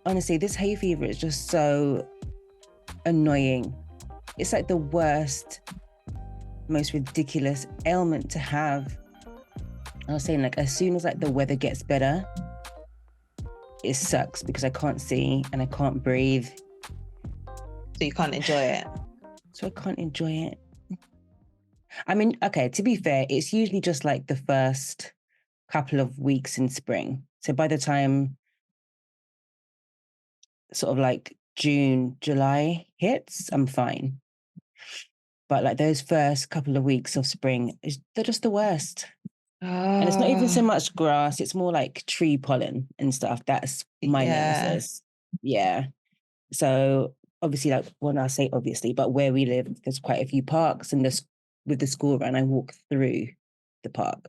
honestly, this hay fever is just so annoying. It's like the worst, most ridiculous ailment to have. I was saying, like, as soon as like the weather gets better, it sucks because I can't see and I can't breathe. So you can't enjoy it. So I can't enjoy it. I mean, okay, to be fair, it's usually just like the first couple of weeks in spring. So by the time sort of like June, July hits, I'm fine. But like those first couple of weeks of spring, they're just the worst. And it's not even so much grass, it's more like tree pollen and stuff. That's my nemesis. Yeah. So obviously, like when I say obviously, but where we live, there's quite a few parks, and this with the school run, I walk through the park.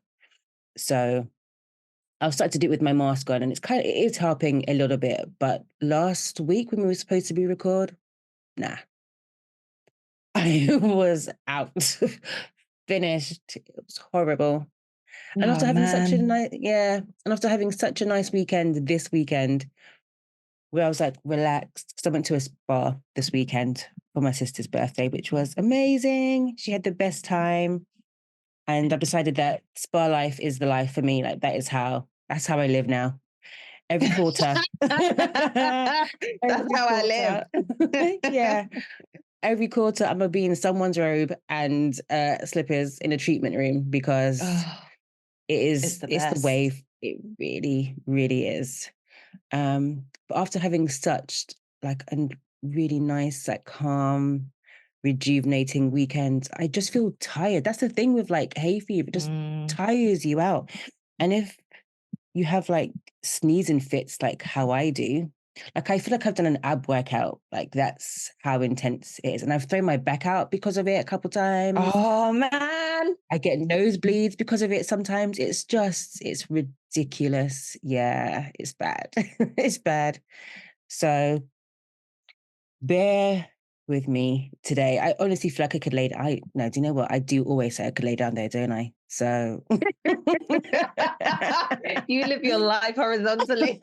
So I've started to do it with my mask on, and it is helping a little bit. But last week when we were supposed to be record, nah. I was out, finished. It was horrible. And after having such a nice, and after having such a nice weekend this weekend, where I was like relaxed, because I went to a spa this weekend for my sister's birthday, which was amazing. She had the best time. And I've decided that spa life is the life for me. Like that's how I live now. Every quarter. That's how I live. Yeah. Every quarter, I'm gonna be in someone's robe and slippers in a treatment room because it's the wave. It really, really is. But after having such like a really nice, like calm, rejuvenating weekend, I just feel tired. That's the thing with like hay fever, it just tires you out. And if you have like sneezing fits like how I do, like I feel like I've done an ab workout. Like that's how intense it is. And I've thrown my back out because of it a couple times. Oh man. I get nosebleeds because of it sometimes. It's ridiculous. Yeah, it's bad. It's bad. So bear with me today. I honestly feel like I could lay down. No, do you know what? I do always say I could lay down there, don't I? So you live your life horizontally.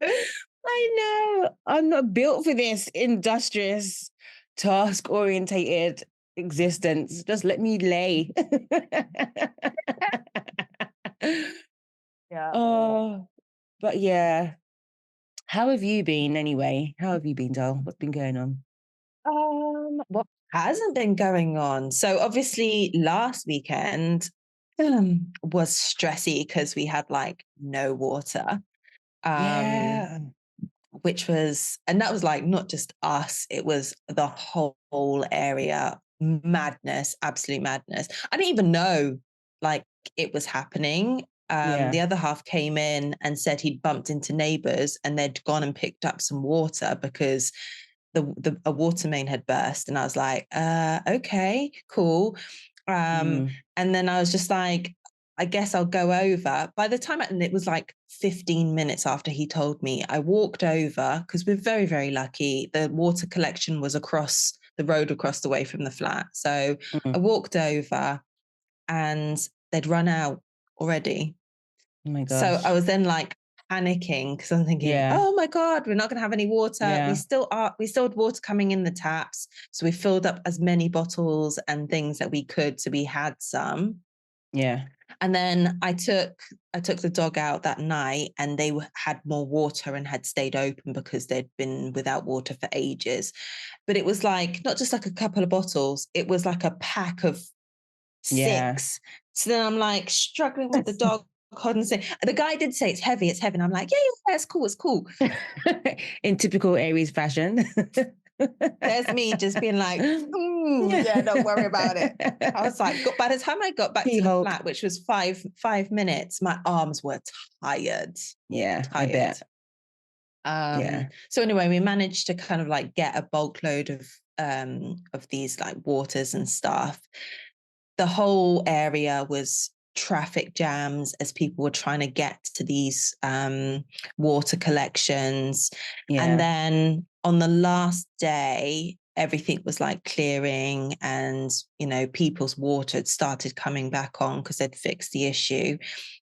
I know. I'm not built for this industrious, task-orientated existence. Just let me lay. Yeah. Oh, but yeah. How have you been anyway? How have you been, doll? What's been going on? What hasn't been going on? So obviously last weekend was stressy because we had like no water. Yeah. Which was, and that was like not just us, it was the whole area. Madness, absolute madness. I didn't even know like it was happening. The other half came in and said he'd bumped into neighbors and they'd gone and picked up some water because a water main had burst. And I was like, okay, cool. And then I was just like, I guess I'll go over. By the time, and it was like 15 minutes after he told me, I walked over because we're very, very lucky. The water collection was across the road, across the way from the flat. So I walked over and they'd run out already. Oh my gosh. So I was then like panicking because I'm thinking, oh my God, we're not going to have any water. Yeah. We still had water coming in the taps. So we filled up as many bottles and things that we could. So we had some. Yeah. And then I took the dog out that night and they had more water and had stayed open because they'd been without water for ages. But it was like, not just like a couple of bottles, it was like a pack of 6. Yeah. So then I'm like struggling with the dog. The guy did say it's heavy. And I'm like, yeah, it's cool. In typical Aries fashion. There's me just being like, yeah, don't worry about it. I was like, by the time I got back to the flat, which was 5 minutes, my arms were tired. Yeah, tired. I bet. So anyway, we managed to kind of like get a bulk load of these like waters and stuff. The whole area was traffic jams as people were trying to get to these water collections. Yeah. And then on the last day, everything was like clearing and, people's water had started coming back on because they'd fixed the issue.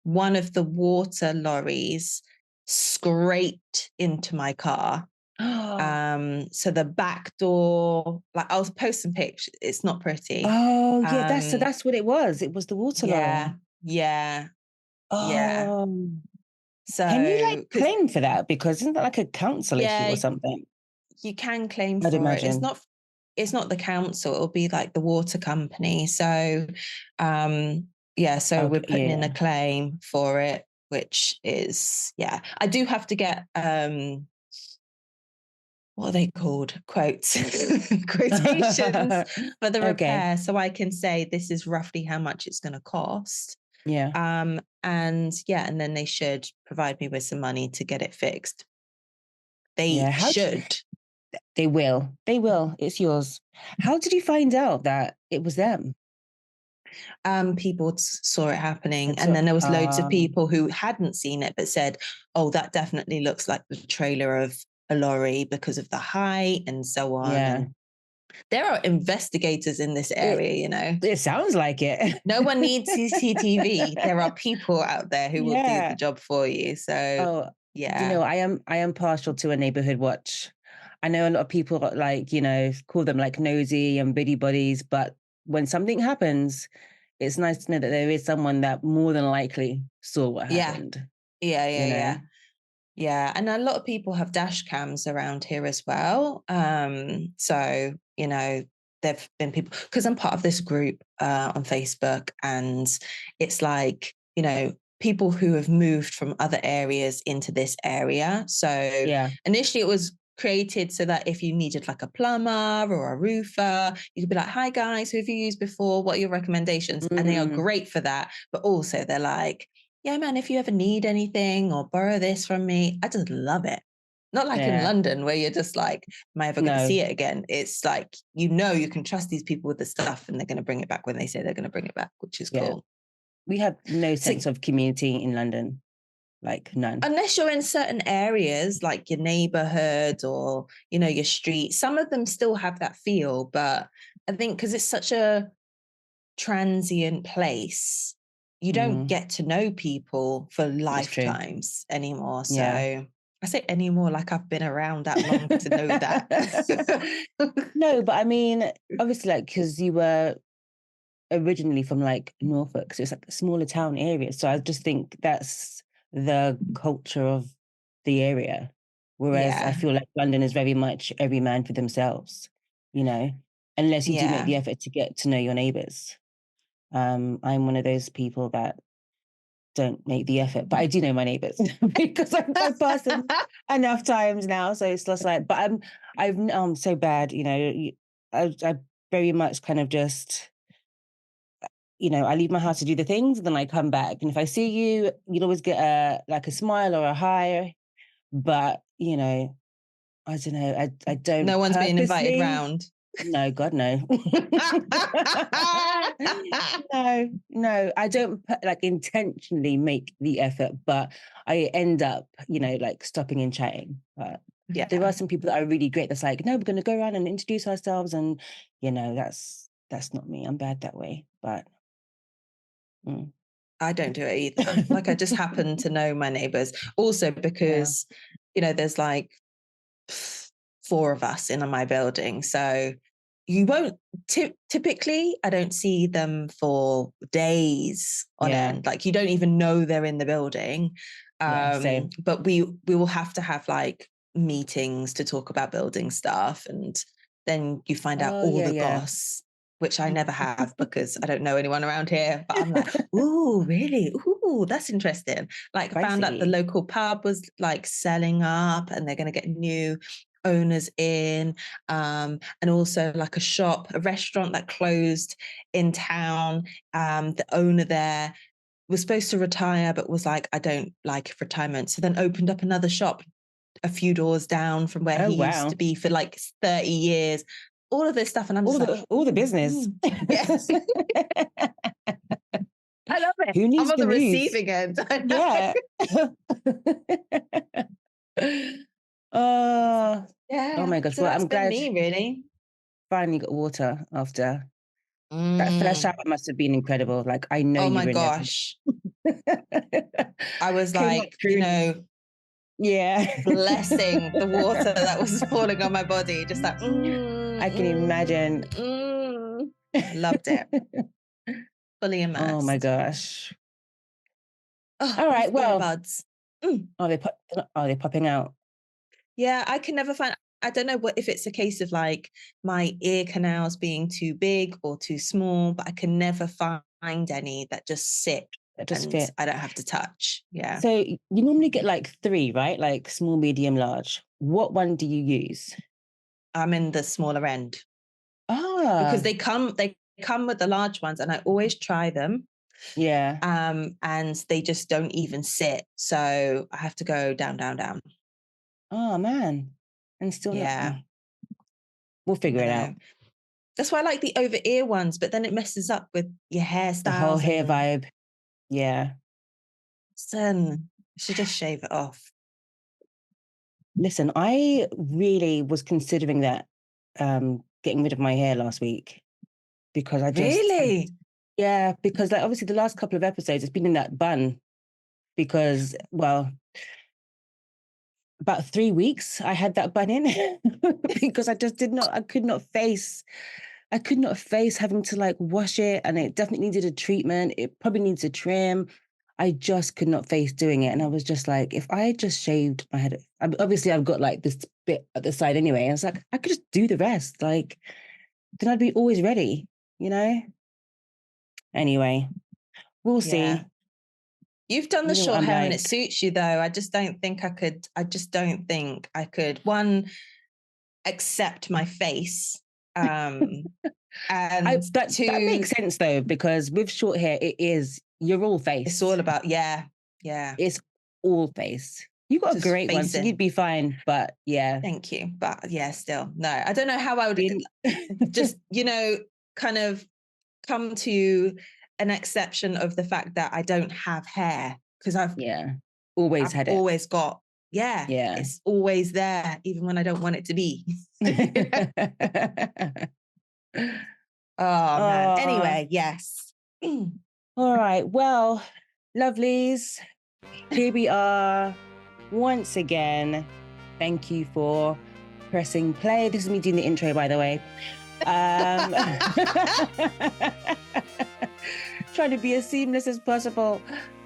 One of the water lorries scraped into my car. Oh, So the back door, like I'll post some pictures. It's not pretty. yeah, Um, that's what it was. It was the water yeah, lorry. yeah, yeah. Oh, can you like So, because claim for that? Because isn't that like a council issue yeah, or something? you can claim I'd for it. imagine. It's not the council, it'll be like the water company. So yeah, so we're Okay, putting in a yeah. claim for it, which is, yeah. I do have to get what are they called? Quotes, quotations for the Okay. repair. So I can say this is roughly how much it's going to cost. Yeah. And yeah, and then they should provide me with some money to get it fixed. Yeah. They should. They will. They will. It's yours. How did you find out that it was them? People saw it happening, And and so, then there was loads of people who hadn't seen it but said, "Oh, that definitely looks like the trailer of a lorry because of the height and so on." yeah. And there are investigators in this It area, you know. it sounds like it. No one needs CCTV. There are people out there who will do the Yeah. job for you. So, Oh, yeah, I am partial to a neighborhood watch. I know a lot of people like, call them like nosy and biddy buddies, but when something happens, it's nice to know that there is someone that more than likely saw what yeah, happened, yeah, you yeah, know? yeah. Yeah, and a lot of people have dash cams around here as well. So you know, there've been people because I'm part of this group on Facebook, and it's like people who have moved from other areas into this area. So Yeah. initially, it was created so that if you needed like a plumber or a roofer, you could be like, "Hi guys, who have you used before? What are your recommendations?" And they are Mm, great for that. But also, they're like, yeah, man, if you ever need anything or borrow this from me, I just love it. Not like in yeah. London where you're just like, am I ever going to No. see it again? It's like, you can trust these people with the stuff and they're going to bring it back when they say they're going to bring it back, which is Yeah. cool. We have no So, sense of community in London, like none. unless you're in certain areas like your neighborhood or, your street, some of them still have that feel. But I think because it's such a transient place, you don't Mm, get to know people for it's true. lifetimes anymore. So Yeah. I say anymore like I've been around that long to know that. No, but I mean, obviously, like, because you were originally from like Norfolk, so it's like a smaller town area. So I just think that's the culture of the area. Whereas I Yeah. feel like London is very much every man for themselves, you know, unless you do make Yeah. the effort to get to know your neighbors. I'm one of those people that don't make the effort, but I do know my neighbors because I've passed them enough times now. So it's just like, but I'm so bad, I very much kind of just, I leave my house to do the things, and then I come back. And if I see you, you'll always get a smile or a hi. But I don't know. I No don't one's being invited purposely. round. No, God, no. No, no, I don't like intentionally make the effort, but I end up, like stopping and chatting. But there are Yeah. some people that are really great. That's like, no, we're going to go around and introduce ourselves, and that's not me. I'm bad that way. But mm. I don't do it either. Like I just happen to know my neighbors. Also Yeah, because, there's like four of us in my building. So you won't typically, I don't see them for days on yeah, end. Like you don't even know they're in the building. yeah. Same. But we will have to have like meetings to talk about building stuff. And then you find out Oh all yeah, the yeah. goss, which I never have because I don't know anyone around here. But I'm like, ooh, really? Ooh, that's interesting. Like I found out the Spicy. local pub was like selling up and they're going to get new owners in, and also like a restaurant that closed in town. The owner there was supposed to retire but was like, I don't like retirement, so then opened up another shop a few doors down from where Oh he used to wow. be for like 30 years, all of this stuff, and I'm just like, All the business. yes. I love it. Who I'm needs on the the news? receiving end. I know. Yeah. Oh, oh Yeah, my gosh. so Well, that's I'm been glad me really. finally got water after that first shower Mm. must have been incredible. Like I know Oh you my were in there. gosh, I was Came up like, through. Yeah. blessing the water that was falling on my body. Just like, I can imagine. Loved it. Fully Oh my immersed. gosh. Oh, All these right. Well, earbuds. Mm. are they popping out? Yeah, I can never find. I don't know if it's a case of like my ear canals being too big or too small, but I can never find any that just sit That just and fit. I don't have to touch. Yeah. So you normally get like 3, right? Like small, medium, large. What one do you use? I'm in the smaller end because Ah, they come with the large ones and I always try them. yeah. And they just don't even sit. So I have to go down, down, down. Oh man. And still not. Yeah, We'll figure I it know. out. That's why I like the over ear ones, but then it messes up with your The whole hairstyles hair and vibe. Yeah. then should just shave it off. Listen, I really was considering that getting rid of my hair last week because Really? yeah, because like obviously the last couple of episodes it's been in that bun because well, about 3 weeks I had that bun in because I could not face having to like wash it and it definitely needed a treatment. It probably needs a trim. I just could not face doing it. And I was just like, if I just shaved my head, obviously I've got like this bit at the side anyway. And I was like, I could just do the rest. Like, then I'd be always ready, you know? Anyway, we'll Yeah. see. You've done the You know what short I'm hair and it like. suits you though. I just don't think I just don't think I could one accept my face. And That two, makes sense though, because with short hair, you're all it's face. all about, yeah, It's all face. You got a just great one, so you'd facing. be fine. But yeah, Thank you. But yeah, still, no, I don't know how I would being just, kind of come to an exception of the fact that I don't have hair because yeah, always I've had it. always got, yeah, Yeah. it's always there, even when I don't want it to be. Oh man. Oh, Anyway, yes. all right. Well, lovelies, here we are once again. Thank you for pressing play. This is me doing the intro, by the way. Trying to be as seamless as possible.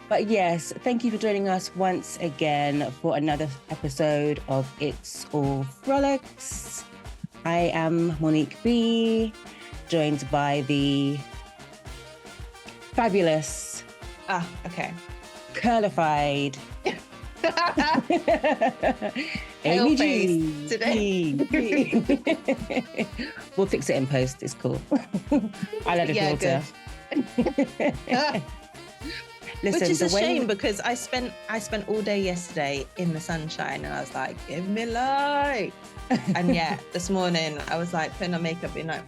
But yes, thank you for joining us once again for another episode of It's All Frolics. I am Monique B, joined by the fabulous, Okay. curlified Pale Amy face G. today. We'll fix it in post. It's cool. I'll add a filter. Listen, Which is a shame because I spent all day yesterday in the sunshine and I was like, give me light. And yeah, this morning I was like putting on makeup being like,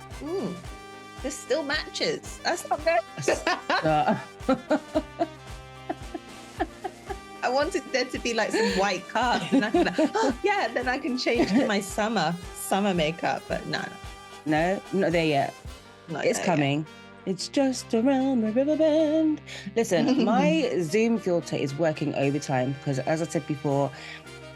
this still matches. That's not good. I wanted there to be like some white cast and I can then I can change to my summer makeup, but no. No, not there yet. It's coming. It's just around the river bend. Listen, my Zoom filter is working overtime because, as I said before,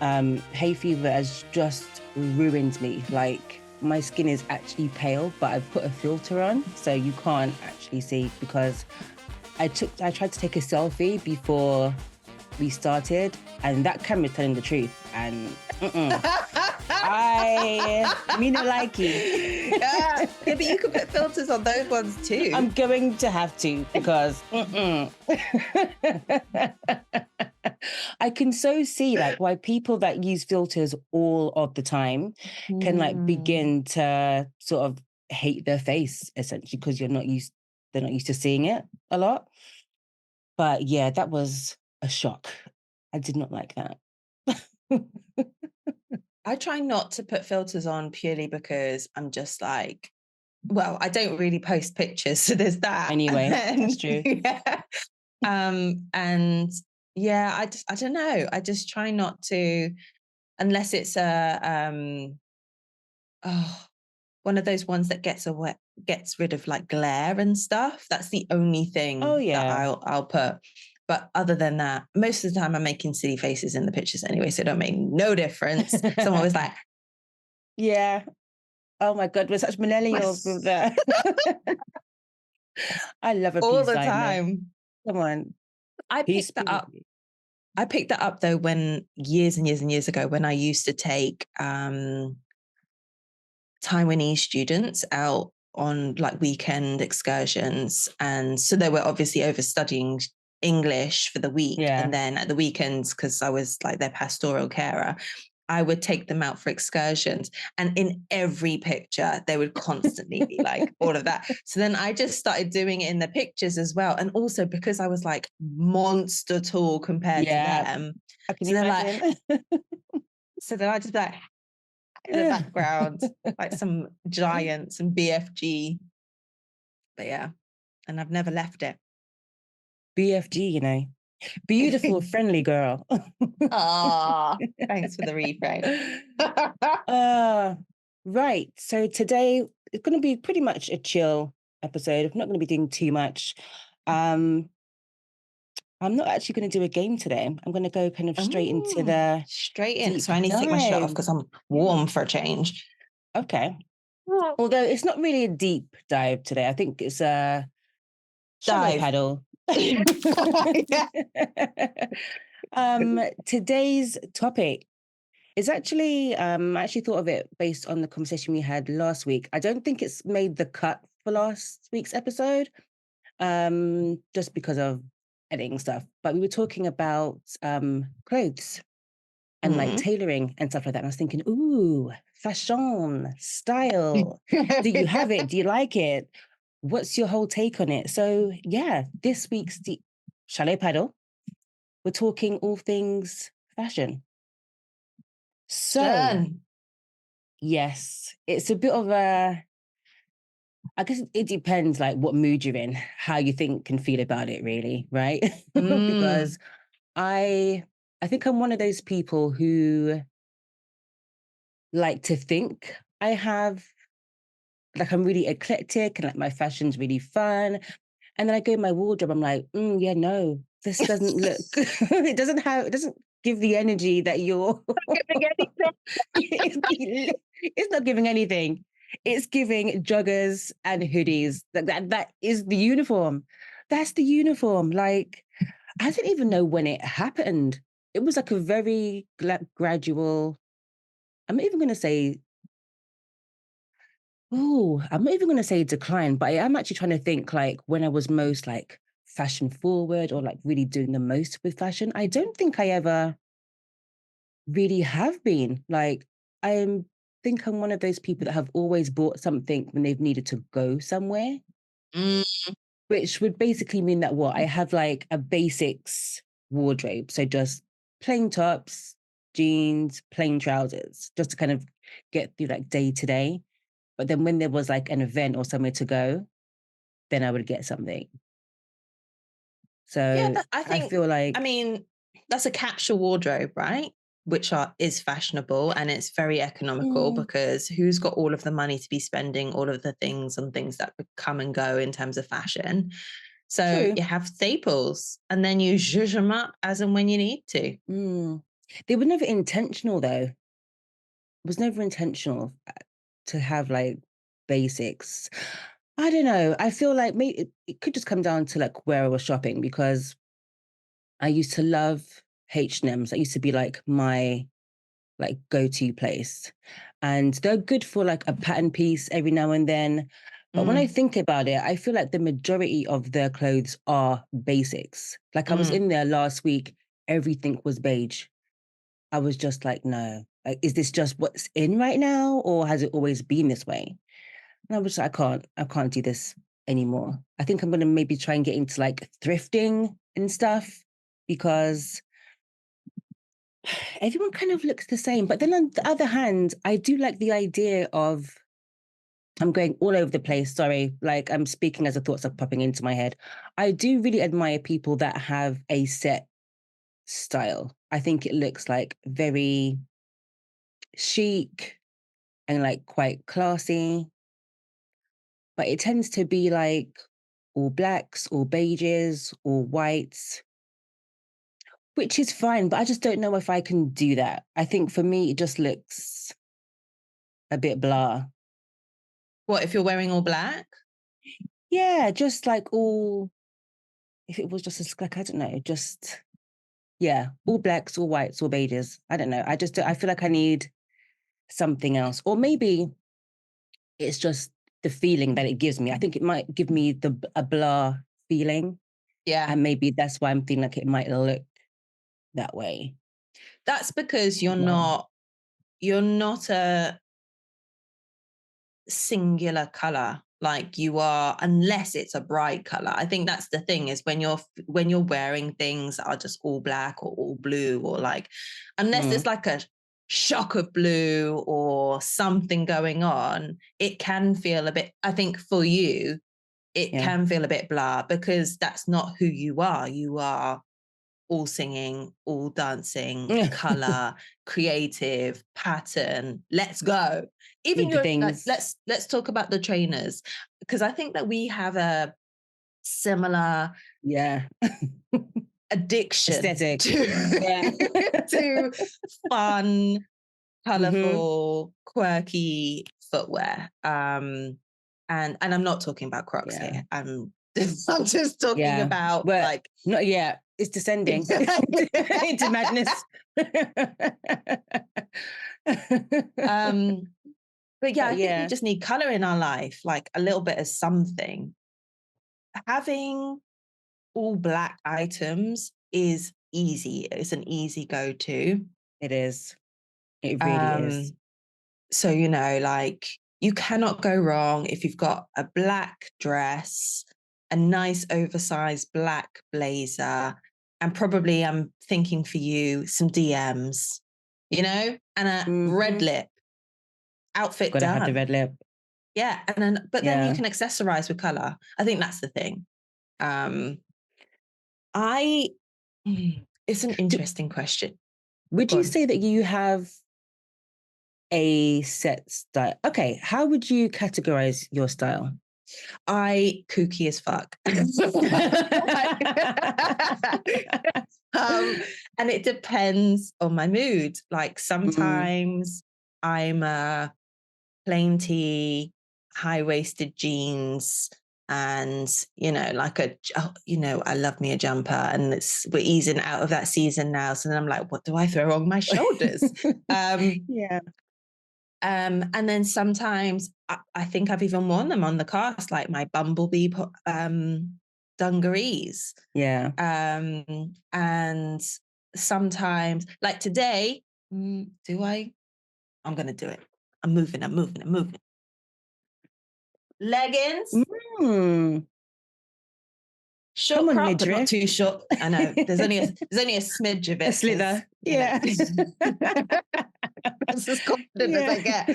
hay fever has just ruined me. Like, my skin is actually pale, but I've put a filter on, so you can't actually see because I tried to take a selfie before we started, and that camera's telling the truth. And me no like it. Yeah, but you can put filters on those ones too. I'm going to have to because I can so see like why people that use filters all of the time can like begin to sort of hate their face essentially because they're not used to seeing it a lot. But yeah, that was a shock. I did not like that. I try not to put filters on purely because I'm just like, well, I don't really post pictures, so there's that. Anyway, that's true. Yeah. And yeah, I don't know. I just try not to, unless it's one of those ones that gets rid of like glare and stuff. That's the only thing that I'll put. But other than that, most of the time I'm making silly faces in the pictures anyway, so it don't make no difference. Someone was like, Yeah. Oh my God, we're such millennials with that. I love a all peace the sign though. time. Come on. I Peace picked be that with up. you. I picked that up though when years and years and years ago when I used to take Taiwanese students out on like weekend excursions. And so they were obviously over studying English for the week. Yeah. And then at the weekends, because I was like their pastoral carer, I would take them out for excursions. And in every picture, they would constantly be like all of that. So then I just started doing it in the pictures as well. And also because I was like monster tall compared to Yeah. them. I can So then like, imagine. so then I just be like, in the background, like some giants and BFG. But yeah, and I've never left it. BFG, you know. Beautiful, friendly girl. Ah, thanks for the reframe. Right. So today it's going to be pretty much a chill episode. I'm not going to be doing too much. Um, I'm not actually going to do a game today. I'm going to go kind of straight into the Straight in. deep So I need to take my shirt off dive. because I'm warm for a change. Okay. Although it's not really a deep dive today. I think it's a shallow Dive. paddle. Yeah. Today's topic is actually, I actually thought of it based on the conversation we had last week. I don't think it's made the cut for last week's episode, just because of editing stuff. But we were talking about clothes and like tailoring and stuff like that. And I was thinking, ooh, fashion, style. Do you have it? Do you like it? What's your whole take on it? So yeah, this week's Chalet Paddle, we're talking all things fashion. So Done. yes, it's a bit of a, I guess it depends like what mood you're in, how you think and feel about it really, right? Because I I think I'm one of those people who like to think I have like I'm really eclectic and like my fashion's really fun. And then I go in my wardrobe, I'm like, yeah, no, this doesn't look it doesn't give the energy that you're Giving anything. it's not giving anything. It's giving joggers and hoodies. That is the uniform. That's the uniform. Like, I didn't even know when it happened. It was like a very gradual, I'm not even gonna say, oh, I'm not even gonna say decline, but I am actually trying to think like when I was most like fashion forward or like really doing the most with fashion. I don't think I ever really have been. Like, I think I'm one of those people that have always bought something when they've needed to go somewhere, which would basically mean that what? I have like a basics wardrobe. So just plain tops, jeans, plain trousers, just to kind of get through like day to day. But then when there was like an event or somewhere to go, then I would get something. So Yeah, I I think, feel like, I mean, that's a capsule wardrobe, right? Which is fashionable and it's very economical mm, because who's got all of the money to be spending all of the things and things that come and go in terms of fashion? So true. you have staples and then you zhuzh them up as and when you need to. Mm. They were never intentional though. It was never intentional to have like basics. I don't know. I feel like maybe it could just come down to like where I was shopping because I used to love H&M's. That used to be like my like go-to place. And they're good for like a pattern piece every now and then. But when I Mm, think about it, I feel like the majority of their clothes are basics. Like I was mm. in there last week, everything was beige. I was just like, no, like, is this just what's in right now? Or has it always been this way? And I was like, I can't do this anymore. I think I'm gonna maybe try and get into like thrifting and stuff because everyone kind of looks the same. But then on the other hand, I do like the idea of, I'm going all over the place. Sorry, like I'm speaking as the thoughts are popping into my head. I do really admire people that have a set style. I think it looks like very chic and like quite classy, but it tends to be like all blacks, all beiges, all whites. which is fine, but I just don't know if I can do that. I think for me, it just looks a bit blah. What, if you're wearing all black? Yeah, just like all, if it was just like, I don't know, just, yeah, all blacks, all whites, all beiges. I don't know. I feel like I need something else. Or maybe it's just the feeling that it gives me. I think it might give me a blah feeling. Yeah. And maybe that's why I'm feeling like it might look that way. That's because you're Well, not a singular color like you are, unless it's a bright color. I think that's the thing, is when you're wearing things that are just all black or all blue, or like, unless there's like a shock of blue or something going on, it can feel a bit, I think for you, it can feel a bit blah, because that's not who you are. You are all singing, all dancing, color, creative, pattern. Let's go. Even into your, like, things. let's talk about the trainers, because I think that we have a similar Yeah. addiction Aesthetic. to fun, colorful, Mm-hmm. quirky footwear. And I'm not talking about Crocs here. I'm just talking about like, not yet. It's descending into madness. But yeah, I think we just need color in our life, like a little bit of something. Having all black items is easy. It's an easy go-to. It is. It really is. So, like, you cannot go wrong if you've got a black dress, a nice oversized black blazer, and probably, I'm thinking for you, some DMs, and a red lip. Outfit Gotta done. have the red lip. Yeah. And then you can accessorize with color. I think that's the thing. It's an interesting question. Would you say that you have a set style? Okay, how would you categorize your style? I kooky as fuck. And it depends on my mood. Like, sometimes I'm a plain tee, high-waisted jeans, and like I love me a jumper, and we're easing out of that season now. So then I'm like, what do I throw on my shoulders? And then sometimes I think I've even worn them on the cast, like my bumblebee dungarees. Yeah. And sometimes, like today, I'm going to do it. I'm moving. Leggings. Short crop, but not too short. I know. There's only a smidge of it. A slither. Yeah. That's as confident as I get.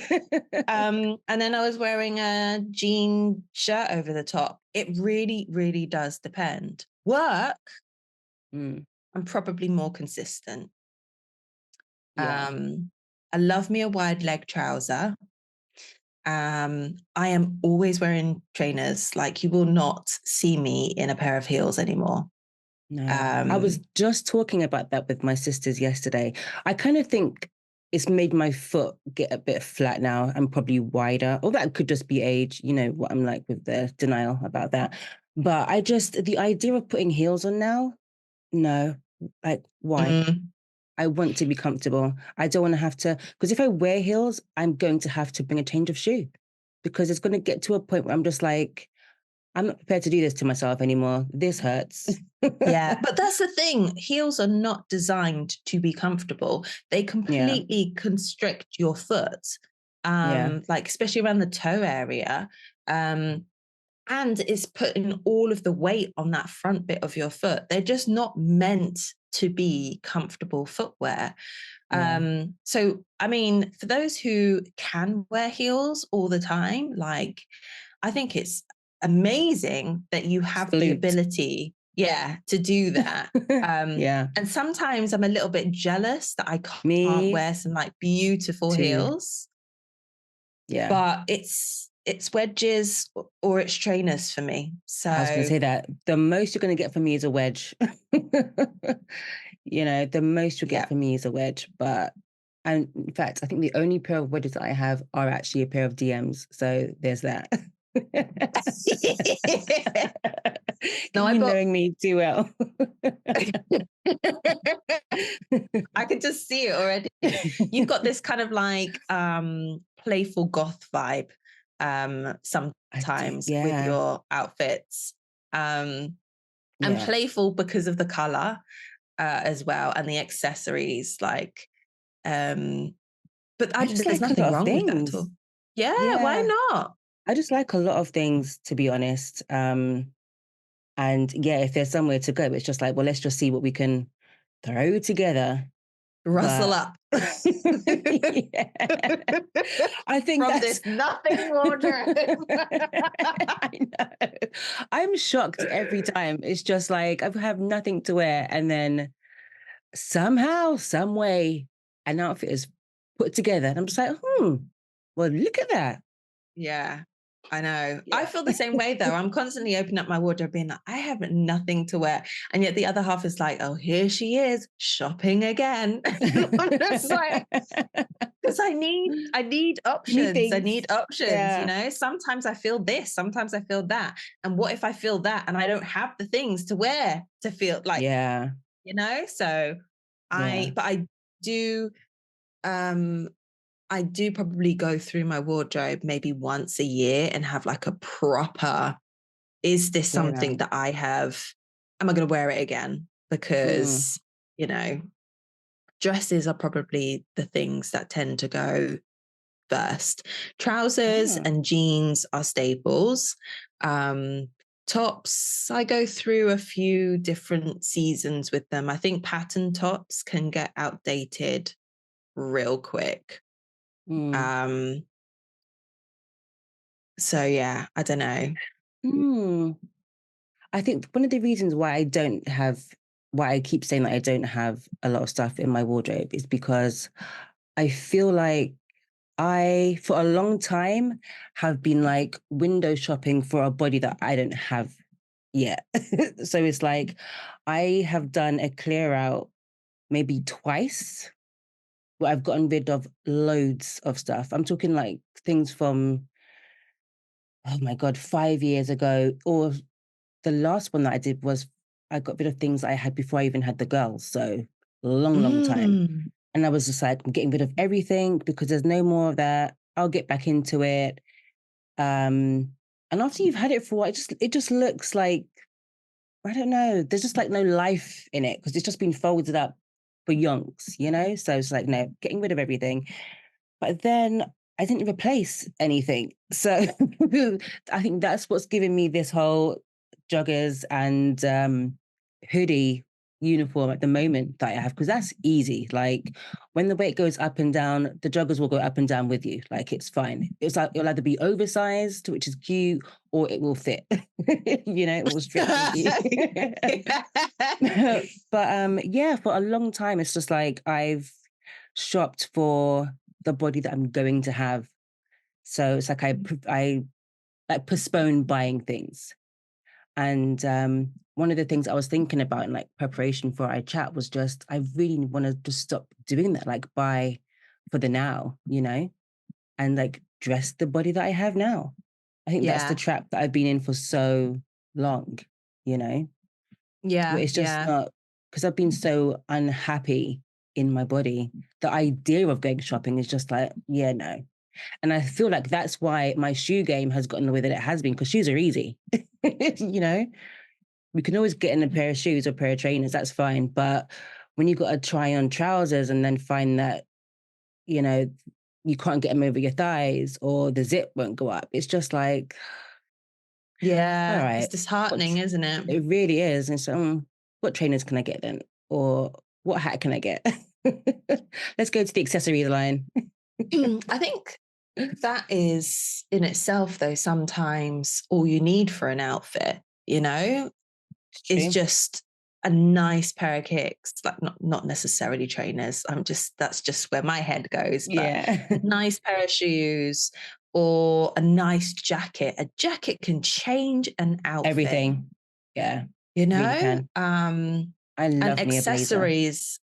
And then I was wearing a jean shirt over the top. It really, really does depend. Work, I'm probably more consistent. I love me a wide leg trouser. I am always wearing trainers. Like, you will not see me in a pair of heels anymore. No, I was just talking about that with my sisters yesterday. I kind of think it's made my foot get a bit flat now and probably wider. Or that could just be age, what I'm like with the denial about that. But the idea of putting heels on now, no, like, why? I want to be comfortable. I don't want to have to, because if I wear heels, I'm going to have to bring a change of shoe, because it's going to get to a point where I'm just like, I'm not prepared to do this to myself anymore. This hurts. Yeah, but that's the thing. Heels are not designed to be comfortable. They completely constrict your foot, like especially around the toe area. And it's putting all of the weight on that front bit of your foot. They're just not meant to be comfortable footwear. So, I mean, for those who can wear heels all the time, like, I think it's amazing that you have the ability, to do that. And sometimes I'm a little bit jealous that I can't wear some like beautiful heels. Yeah. But it's wedges or it's trainers for me. So I was going to say that the most you're going to get from me is a wedge. You know, the most you'll Yeah. get from me is a wedge, and in fact, I think the only pair of wedges that I have are actually a pair of DMs. So there's that. No, You knowing me too well. I could just see it already. You've got this kind of like playful goth vibe sometimes with Yeah, your outfits. And yeah. playful because of the color as well and the accessories like but I just there's like a nothing lot of wrong with that at things. all. Yeah, why Yeah, not? I just like a lot of things, to be honest. And yeah, if there's somewhere to go, it's just like, well, let's just see what we can throw together. Rustle But up yeah, I think from that's this nothing wardrobe. I know. I'm shocked every time. It's just like I have nothing to wear, and then somehow, some way, an outfit is put together, and I'm just like, well, look at that. Yeah, I know. I Yeah. feel the same way though. I'm constantly opening up my wardrobe being like, I have nothing to wear. And yet the other half is like, oh, here she is shopping again. I'm just like, because I need Need options. I things. need options, you Yeah. know. Sometimes I feel this, sometimes I feel that. And what if I feel that and I don't have the things to wear to feel like, Yeah. you know? So Yeah. but do um I do probably go through my wardrobe maybe once a year and have like a proper, is this Yeah. something that am I going to wear it again? Mm. Because, you know, dresses are probably the things that tend to go first. Trousers Ah. and jeans are staples. Um, Tops, I go through a few different seasons with them. I think pattern tops can get outdated real quick. Mm. Um, so yeah, I don't know. Mm. I think one of the reasons why I keep saying that I don't have a lot of stuff in my wardrobe is because I feel like I, for a long time, have been like window shopping for a body that I don't have yet. So it's like I have done a clear out maybe twice where I've gotten rid of loads of stuff. I'm talking like things from, oh my God, 5 years ago, or the last one that I did was I got rid of things I had before I even had the girls. So long, long time. Mm. And I was just like, I'm getting rid of everything because there's no more of that. I'll get back into it. And after you've had it for a while, it just looks like, I don't know, there's just like no life in it because it's just been folded up for yonks, you know? So it's like, no, getting rid of everything. But then I didn't replace anything. So I think that's what's giving me this whole joggers and hoodie uniform at the moment that I have, because that's easy. Like when the weight goes up and down, the joggers will go up and down with you. Like it's fine. It's like it'll either be oversized, which is cute, or it will fit. You know, it will stretch with you. But yeah, for a long time it's just like I've shopped for the body that I'm going to have. So it's like I like postpone buying things. And one of the things I was thinking about in like preparation for our chat was just I really want to just stop doing that, like buy for the now, you know, and like dress the body that I have now. I think that's the Yeah, trap that I've been in for so long, you know, where yeah, it's just yeah, not, because I've been so unhappy in my body. The idea of going shopping is just like, yeah, no. And I feel like that's why my shoe game has gotten the way that it has been, because shoes are easy. You know, we can always get in a pair of shoes or a pair of trainers, that's fine. But when you've got to try on trousers and then find that, you know, you can't get them over your thighs or the zip won't go up, it's just like, all yeah. It's right, disheartening, isn't it? it really is. And so, what trainers can I get then? Or what hat can I get? Let's go to the accessories line. I think that is in itself, though, sometimes all you need for an outfit, you know, It's is true. just a nice pair of kicks, like not necessarily trainers. That's just where my head goes, but Yeah. a nice pair of shoes or a nice jacket. A jacket can change an outfit, Everything. Yeah, you really know? can. I And love me a blazer. accessories,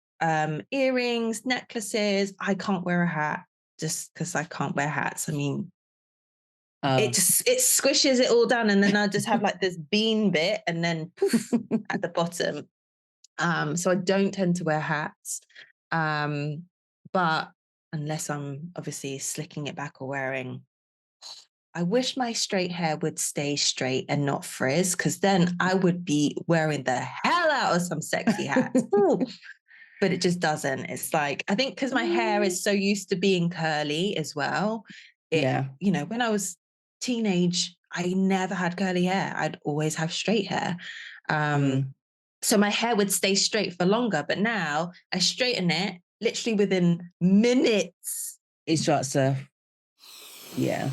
earrings, necklaces. I can't wear a hat just because I can't wear hats. I mean, Oh, it squishes it all down, and then I just have like this bean bit, and then poof at the bottom. So I don't tend to wear hats, but unless I'm obviously slicking it back or wearing. I wish my straight hair would stay straight and not frizz, because then I would be wearing the hell out of some sexy hats. Ooh, but it just doesn't. It's like, I think because my hair is so used to being curly as well. yeah. When I was teenage, I never had curly hair. I'd always have straight hair. Mm. So my hair would stay straight for longer. But now I straighten it literally within minutes. It starts to, yeah.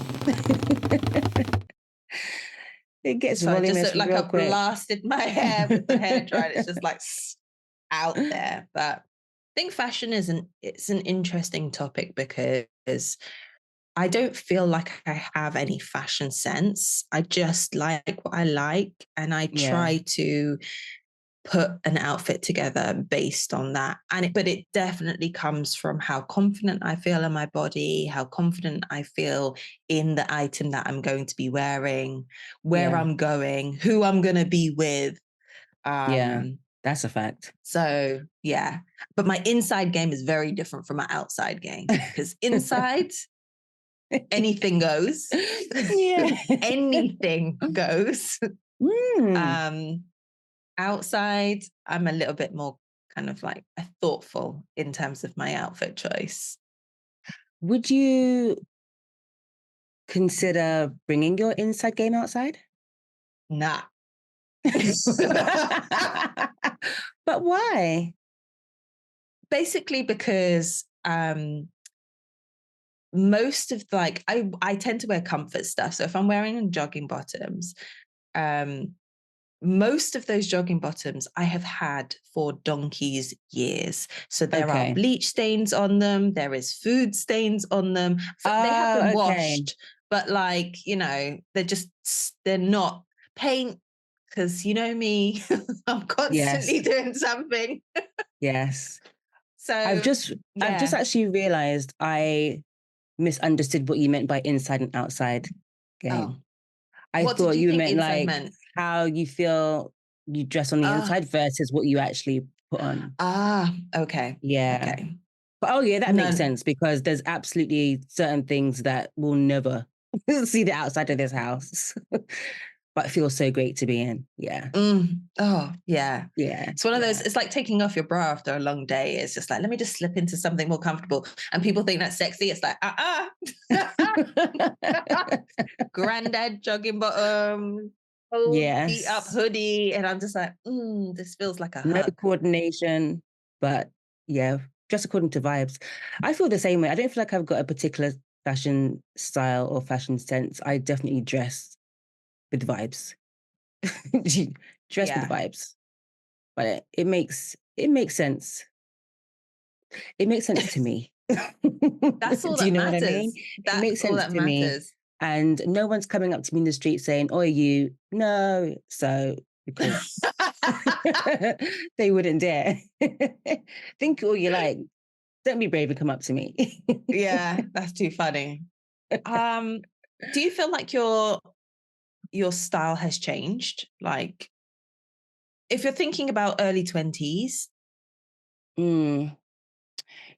It gets So I just voluminous look like real I've quick. blasted my hair with my hair dryer. It's just like out there. But I think fashion it's an interesting topic, because I don't feel like I have any fashion sense. I just like what I like, and I Yeah, try to put an outfit together based on that. But it definitely comes from how confident I feel in my body, how confident I feel in the item that I'm going to be wearing, where yeah, I'm going, who I'm going to be with. yeah. Um, That's a fact. so yeah, but my inside game is very different from my outside game, because inside anything goes. Yeah. Anything goes. Mm. Um, Outside, I'm a little bit more kind of like thoughtful in terms of my outfit choice. Would you consider bringing your inside game outside? Nah. But why? Basically because most of like I tend to wear comfort stuff. So if I'm wearing jogging bottoms, um most of those jogging bottoms I have had for donkey's years. So there are Okay. bleach stains on them, there is food stains on them. They have Oh, been okay. washed, but like, they're not paint, because you know me, I'm Yes. constantly doing something. Yes. I've So just I've just yeah. actually realized I misunderstood what you meant by inside and outside Oh, game. I what did thought you you think meant inside like meant? how you feel you dress on the Ah, inside versus what you actually put on. okay. Yeah. Okay. But oh yeah, that makes No, sense because there's absolutely certain things that will never see the outside of this house. But it feels so great to be in. Yeah. oh yeah. Yeah. It's one of those, Yeah. it's like taking off your bra after a long day. It's just like, let me just slip into something more comfortable. And people think that's sexy. It's like, granddad jogging bottom, old beat up Yes. hoodie. And I'm just like, this feels like a No hug. coordination, but yeah, just according to vibes. I feel the same way. I don't feel like I've got a particular fashion style or fashion sense. I definitely dress with vibes. Dress with Yeah. vibes. But it makes sense. It makes sense to me. That's all Do you that know what I mean? matters. It That's makes all sense that to me. matters. And no one's coming up to me in the street saying, "Oh, you." No. So because they wouldn't dare. Think all you like. Don't be brave and come up to me. Yeah, that's too funny. Um, do you feel like your style has changed? Like, if you're thinking about early 20s. Mm,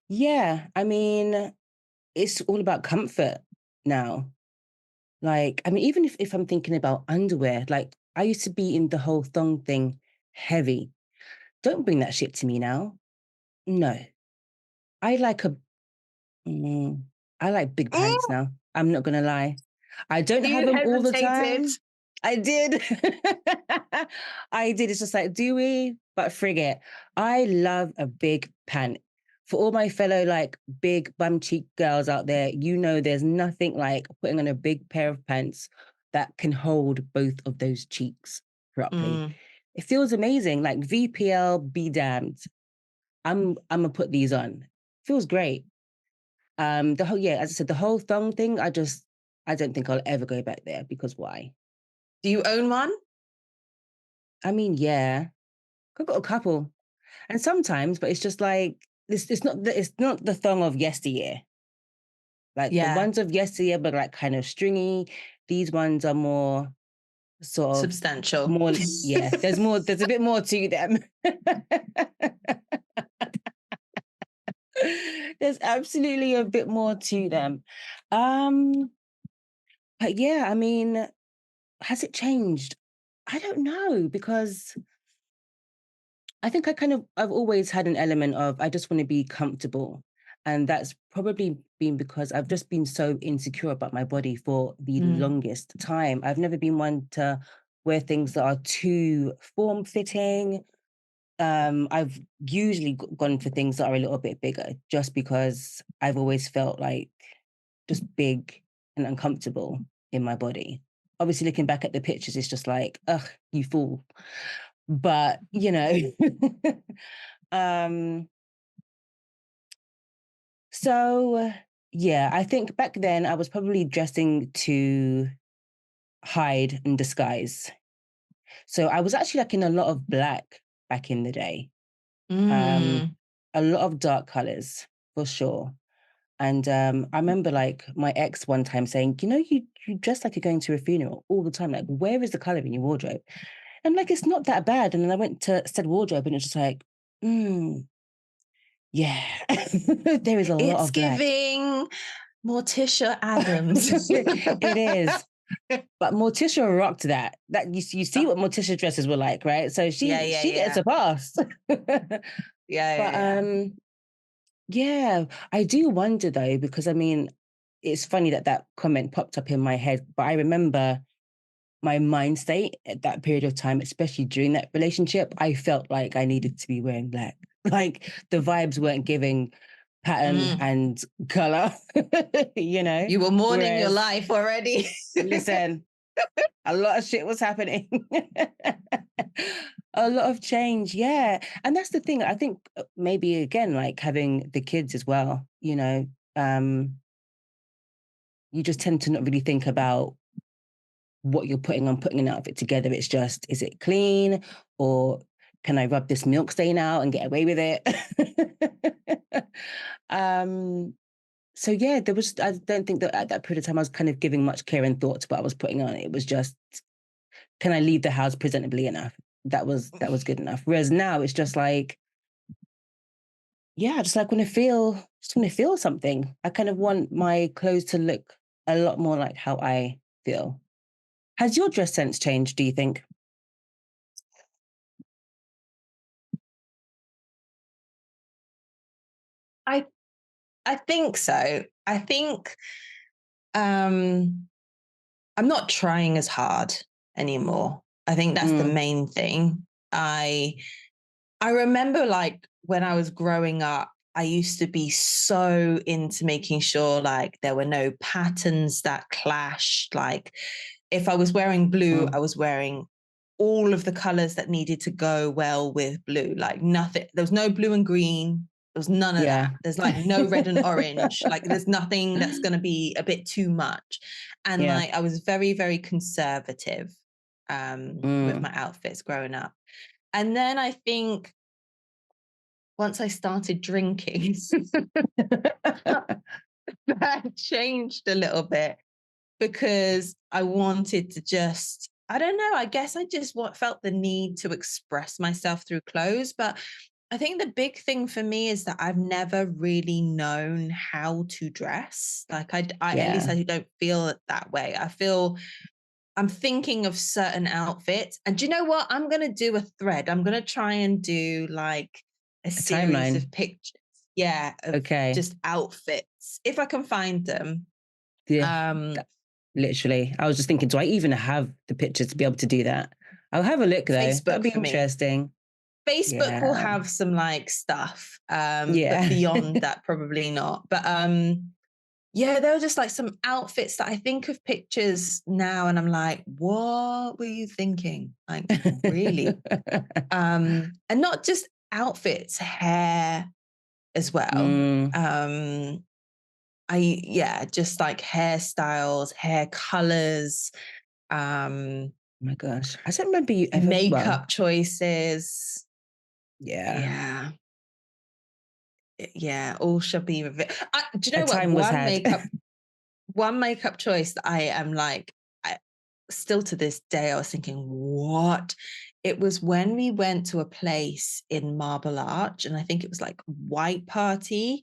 yeah, I mean, it's all about comfort now. Like, I mean, even if I'm thinking about underwear, like I used to be in the whole thong thing heavy. Don't bring that shit to me now. No. I like a Mm, I like big pants Mm, now. I'm not gonna lie. I don't have you them all the hesitated. time. I did. I did. It's just like, do we? But frig it. I love a big pant. For all my fellow like big bum cheek girls out there, you know there's nothing like putting on a big pair of pants that can hold both of those cheeks properly. Mm, It feels amazing. Like VPL, be damned. I'm gonna put these on. Feels great. The whole yeah, as I said, the whole thong thing, I don't think I'll ever go back there because why? do you own one? I mean, yeah, I've got a couple. And sometimes, but it's just like it's not the thong of yesteryear. Like the Yeah. ones of yesteryear, but like kind of stringy. These ones are more sort of Substantial. more. Yeah, There's a bit more to them. There's absolutely a bit more to them. Um, but yeah, I mean, has it changed? I don't know because I think I've always had an element of I just want to be comfortable. And that's probably been because I've just been so insecure about my body for the Mm, longest time. I've never been one to wear things that are too form fitting. I've usually gone for things that are a little bit bigger just because I've always felt like just big and uncomfortable in my body. Obviously, looking back at the pictures, it's just like, ugh, you fool. But, um, so yeah, I think back then I was probably dressing to hide and disguise. So I was actually like in a lot of black back in the day. Um, mm. a lot of dark colors for sure. And I remember like my ex one time saying, you dress like you're going to a funeral all the time. Like, where is the color in your wardrobe? I'm like, it's not that bad. And then I went to said wardrobe and it's just like, yeah, there is a lot It's of black. giving Morticia Adams. It is. But Morticia rocked that. That you see what Morticia dresses were like, right? So Yeah, she gets yeah. a pass. Yeah, But yeah. yeah, I do wonder though, because I mean, it's funny that that comment popped up in my head, but I remember my mind state at that period of time, especially during that relationship, I felt like I needed to be wearing black. Like the vibes weren't giving pattern Mm. and color, You were mourning your Whereas, life already. listen, a lot of shit was happening. A lot of change, yeah. And that's the thing. I think maybe again, like having the kids as well, you just tend to not really think about what you're putting an outfit together. It's just, is it clean or can I rub this milk stain out and get away with it? um, so yeah, I don't think that at that period of time I was kind of giving much care and thought to what I was putting on. It was just, can I leave the house presentably enough? That was good enough. Whereas now it's just like, yeah, I just want to feel something. I kind of want my clothes to look a lot more like how I feel. Has your dress sense changed, do you think? I I think so. I think um I'm not trying as hard anymore. I think that's the Mm, main thing. I remember like when I was growing up, I used to be so into making sure like there were no patterns that clashed. Like if I was wearing blue, mm, I was wearing all of the colors that needed to go well with blue. Like nothing, there was no blue and green. There was none of yeah. that. There's like no red and orange. Like there's nothing that's going to be a bit too much. And Yeah. like I was very, very conservative with Mm. my outfits growing up. And then I think once I started drinking, that changed a little bit because I wanted to just, I don't know, I guess I just felt the need to express myself through clothes. But I think the big thing for me is that I've never really known how to dress. Like at least Yeah. I don't feel it that way. I feel I'm thinking of certain outfits. And do you know what? I'm going to do a thread. I'm going to try and do like a A series timeline. of pictures. Yeah, of Okay. just outfits if I can find them. Yeah. Um That- Literally. I was just thinking, do I even have the pictures to be able to do that? I'll have a look though. That'd Facebook be for me. interesting. Facebook will Yeah. have some like stuff. But Yeah. beyond that, probably not. But yeah, there were just like some outfits that I think of pictures now and I'm like, what were you thinking? Like, really? And not just outfits, hair as well. Mm. Um, yeah, just like hairstyles, hair colors, Oh my gosh. I don't remember you ever, well, makeup choices. Yeah. Yeah, all shall be revealed. Do you A know what? time was had. One makeup choice that I am like, still to this day, I was thinking, what? It was when we went to a place in Marble Arch, and I think it was like White Party.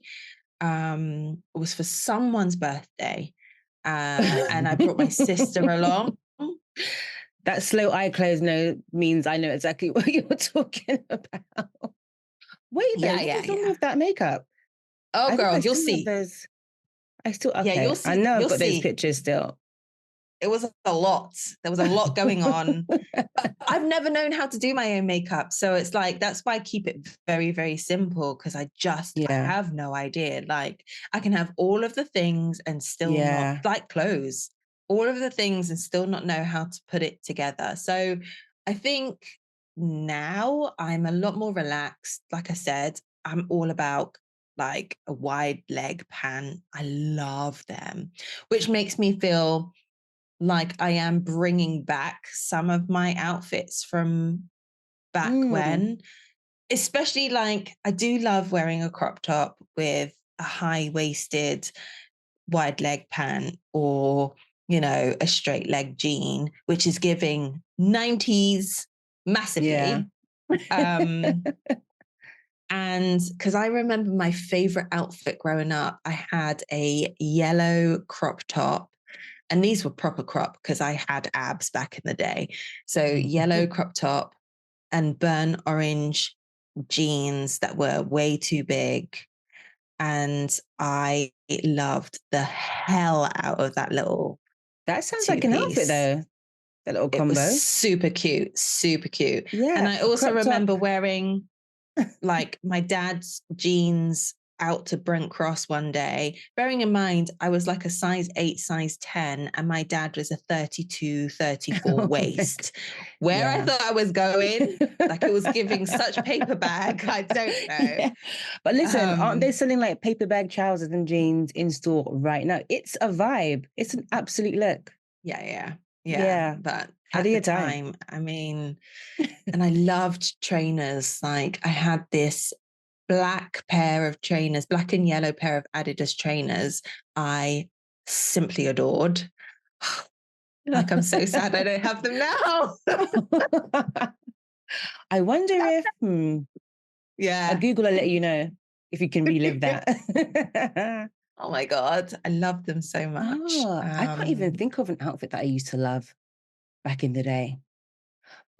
It was for someone's birthday, and I brought my sister along. That slow eye close means I know exactly what you're talking about. Wait, though, what was wrong with that makeup? Oh, I think girl, I you'll still have see. those. Yeah, you'll I see. know I've You'll got those see. pictures still. It was a lot. There was a lot going on. But I've never known how to do my own makeup. So it's like, that's why I keep it very, very simple, because I have no idea. Like, I can have all of the things and still not, like clothes, all of the things and still not know how to put it together. So I think now I'm a lot more relaxed. Like I said, I'm all about like a wide leg pant. I love them, which makes me feel like I am bringing back some of my outfits from back when, especially like I do love wearing a crop top with a high-waisted wide leg pant, or, a straight leg jean, which is giving 90s massively. And because I remember my favorite outfit growing up, I had a yellow crop top. And these were proper crop because I had abs back in the day. So yellow crop top and burnt orange jeans that were way too big. And I loved the hell out of that little That sounds like an outfit, though. That little It was combo. super cute, super cute. Yeah. And I also remember top. wearing like my dad's jeans out to Brent Cross one day, bearing in mind I was like a size 8, size 10, and my dad was a 32, 34 waist. Where I thought I was going, like it was giving such paper bag, I don't know. Yeah. But listen, aren't they selling like paper bag trousers and jeans in store right now? It's a vibe. It's an absolute look. Yeah. But at the time, I mean, and I loved trainers. Like I had this black pair of trainers, black and yellow pair of Adidas trainers I simply adored. Like, I'm so sad I don't have them now. I wonder if, a Google will let you know if you can relive that. Oh my God, I love them so much. I can't even think of an outfit that I used to love back in the day.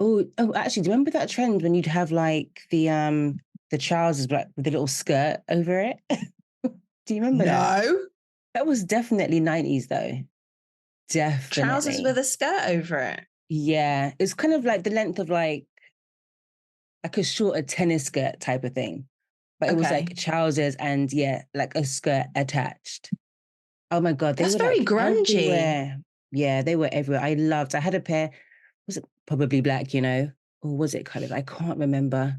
Oh, actually, do you remember that trend when you'd have like the trousers like with the little skirt over it? Do you remember that? No. That was definitely 90s though. Definitely. Trousers with a skirt over it. Yeah. It's kind of like the length of like a shorter tennis skirt type of thing. But it was like trousers and like a skirt attached. Oh my God. They That's were very like grungy. everywhere. Yeah, they were everywhere. I had a pair, was it probably black, or was it colored? I can't remember.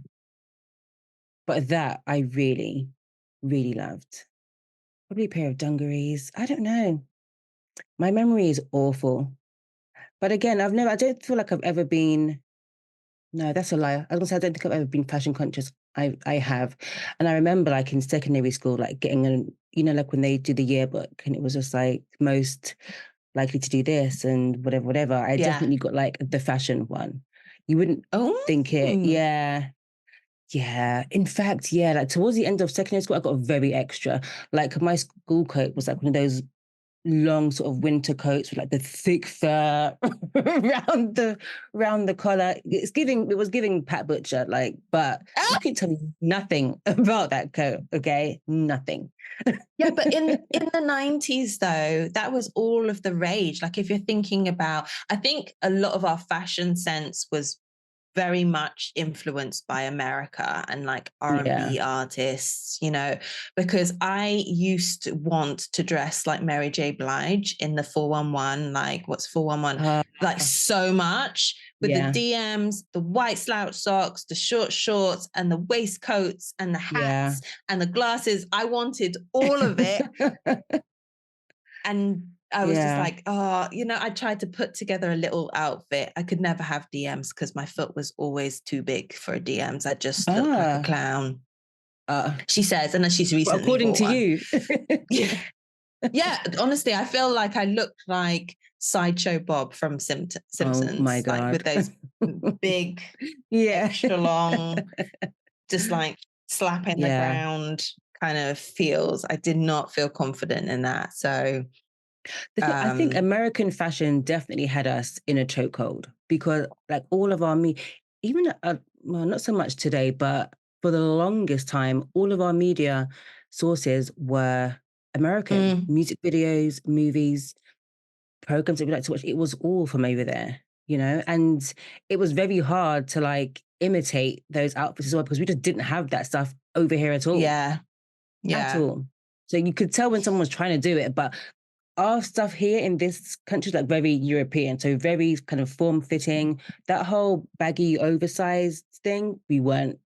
But that I really, really loved. Probably a pair of dungarees. I don't know. My memory is awful. But again, I don't feel like I've ever been, no, that's a lie. I was gonna say, I don't think I've ever been fashion conscious. I have. And I remember like in secondary school, like getting like when they do the yearbook and it was just like most likely to do this and whatever. I definitely got like the fashion one. You wouldn't think it. Yeah. Yeah. In fact, like towards the end of secondary school, I got very extra. Like my school coat was like one of those long sort of winter coats with like the thick fur round the collar. It was giving Pat Butcher, like, but you could tell me nothing about that coat, okay? Nothing. Yeah, but in the 90s though, that was all of the rage. Like if you're thinking about, I think a lot of our fashion sense was very much influenced by America and like R&B artists, because I used to want to dress like Mary J. Blige in the 411, like what's 411? Like so much with the DMs, the white slouch socks, the short shorts and the waistcoats and the hats and the glasses. I wanted all of it. And I was just Yeah. like, oh, I tried to put together a little outfit. I could never have DMs because my foot was always too big for DMs. I just looked like a Ah. clown. Uh, She says, and then she's but recently according bought to one. you. Yeah. Yeah, honestly, I feel like I looked like Sideshow Bob from Oh my Simpsons, like with God. those big, Yeah. extra long, just like slapping the Yeah. ground kind of feels. I did not feel confident in that. So, I think um, American fashion definitely had us in a chokehold because, like, all of our even well, not so much today, but for the longest time, all of our media sources were American mm, music videos, movies, programs that we like to watch. It was all from over there, and it was very hard to like imitate those outfits as well because we just didn't have that stuff over here at all. yeah, At yeah, all. So you could tell when someone was trying to do it, but our stuff here in this country is like very European, so very kind of form fitting. That whole baggy, oversized thing, we weren't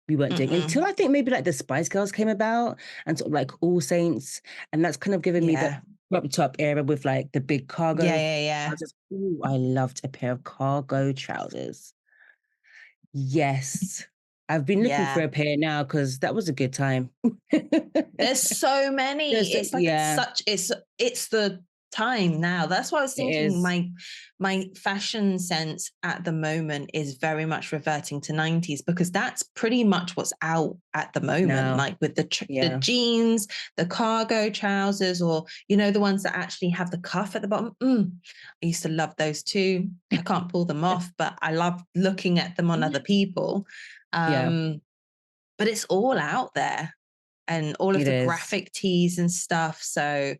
doing mm-mm, until I think maybe like the Spice Girls came about and sort of like All Saints, and that's kind of given me that yeah, crop top era with like the big yeah, cargo yeah, yeah, trousers. Ooh, I loved a pair of cargo trousers. Yes. I've been looking for yeah. a pair now because that was a good time. There's so many. It's like Yeah, it's the time now. That's why I was it thinking is. my fashion sense at the moment is very much reverting to 90s because that's pretty much what's out at the moment, Now, like with the yeah. jeans, the cargo trousers, or the ones that actually have the cuff at the bottom. I used to love those too. I can't pull them off, but I love looking at them on other people. Yeah, But it's all out there and all of it the is. graphic tees and stuff. So,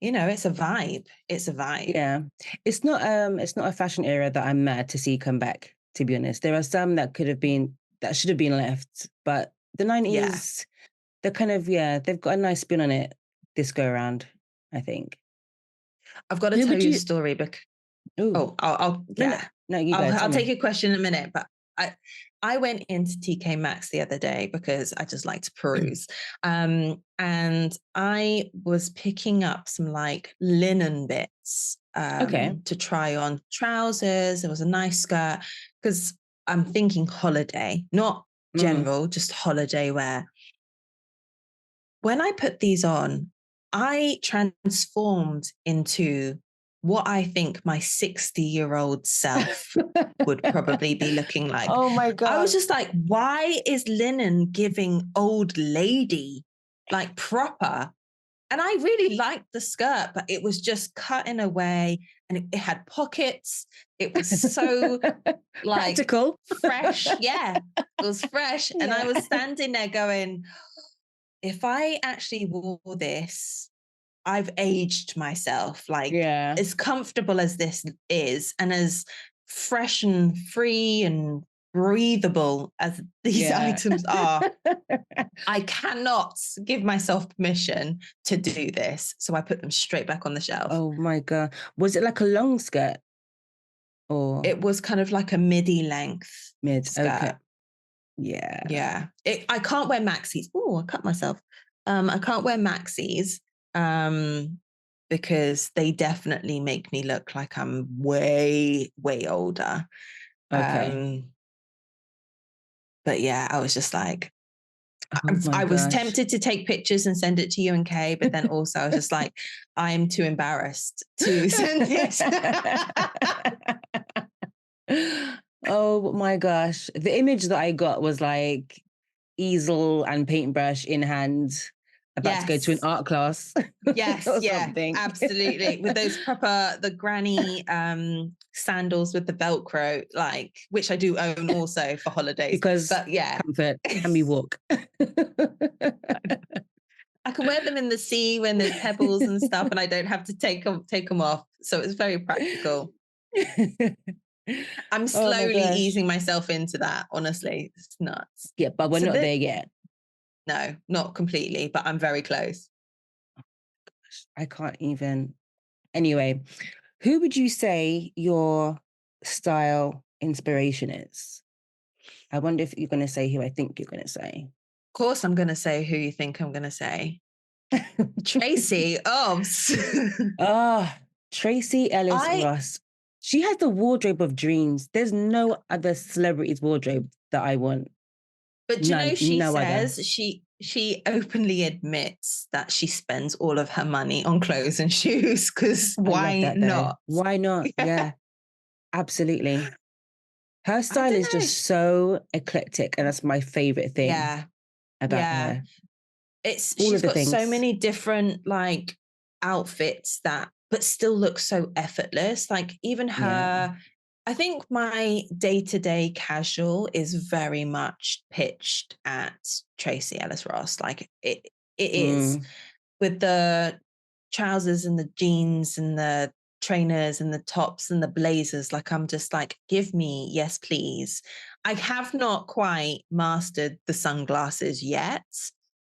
it's a vibe. It's a vibe. Yeah. It's not a fashion era that I'm mad to see come back, to be honest. There are some that should have been left, but the Yeah. 90s, they're kind of, yeah, they've got a nice spin on it this go around, I think. I've got to Who tell would you a you story because Oh, yeah. no, no, no, you go, I'll tell take me. your question in a minute, but I went into TK Maxx the other day because I just like to peruse. And I was picking up some like linen bits Okay. to try on trousers. There was a nice skirt because I'm thinking holiday, not Mm. general, just holiday wear. When I put these on, I transformed into what I think my 60-year-old self would probably be looking like. Oh my I was God. just like, why is linen giving old lady like proper? And I really liked the skirt, but it was just cut in a way and it had pockets. It was so like Practical. fresh. Yeah, it was fresh. And I Yeah. was standing there going, if I actually wore this, I've aged myself. Like, Yeah. as comfortable as this is, and as fresh and free and breathable as these Yeah. items are, I cannot give myself permission to do this. So I put them straight back on the shelf. Oh my God. Was it like a long skirt or It was kind of like a midi length mid? Okay. skirt. Yeah. Yeah. I can't wear maxis. Oh, I cut myself. I can't wear maxis because they definitely make me look like I'm way, way older. Okay. Um, but yeah, I was just like, Oh my I was gosh. tempted to take pictures and send it to you and Kay, but then also I was just like, I'm too embarrassed to send it. Oh my gosh. The image that I got was like easel and paintbrush in hand, about to go to an Yes. art class Yes, or yeah, something. absolutely. With those the granny sandals with the Velcro, like which I do own also for holidays. Because But yeah. comfort, can we walk? I can wear them in the sea when there's pebbles and stuff, and I don't have to take them off. So it's very practical. I'm Oh my slowly gosh. easing myself into that, honestly. It's nuts. Yeah, but we're So not that there yet. no, not completely, but I'm very close. I can't even. Anyway, who would you say your style inspiration is? I wonder if you're going to say who I think you're going to say. Of course, I'm going to say who you think I'm going to say. Tracy, Tracy Ellis I Ross. She has the wardrobe of dreams. There's no other celebrity's wardrobe that I want. But you know, None, she no other. says she openly admits that she spends all of her money on clothes and shoes because I love why that though. not? Why not? Yeah, absolutely. Her I style don't is know. just so eclectic, and that's my favorite thing Yeah, about yeah. her. All She's of the got so things. many different like outfits that but still look so effortless. Like even Yeah. her, I think my day-to-day casual is very much pitched at Tracy Ellis Ross. Like it is Mm, with the trousers and the jeans and the trainers and the tops and the blazers. Like I'm just like, give me, yes, please. I have not quite mastered the sunglasses yet,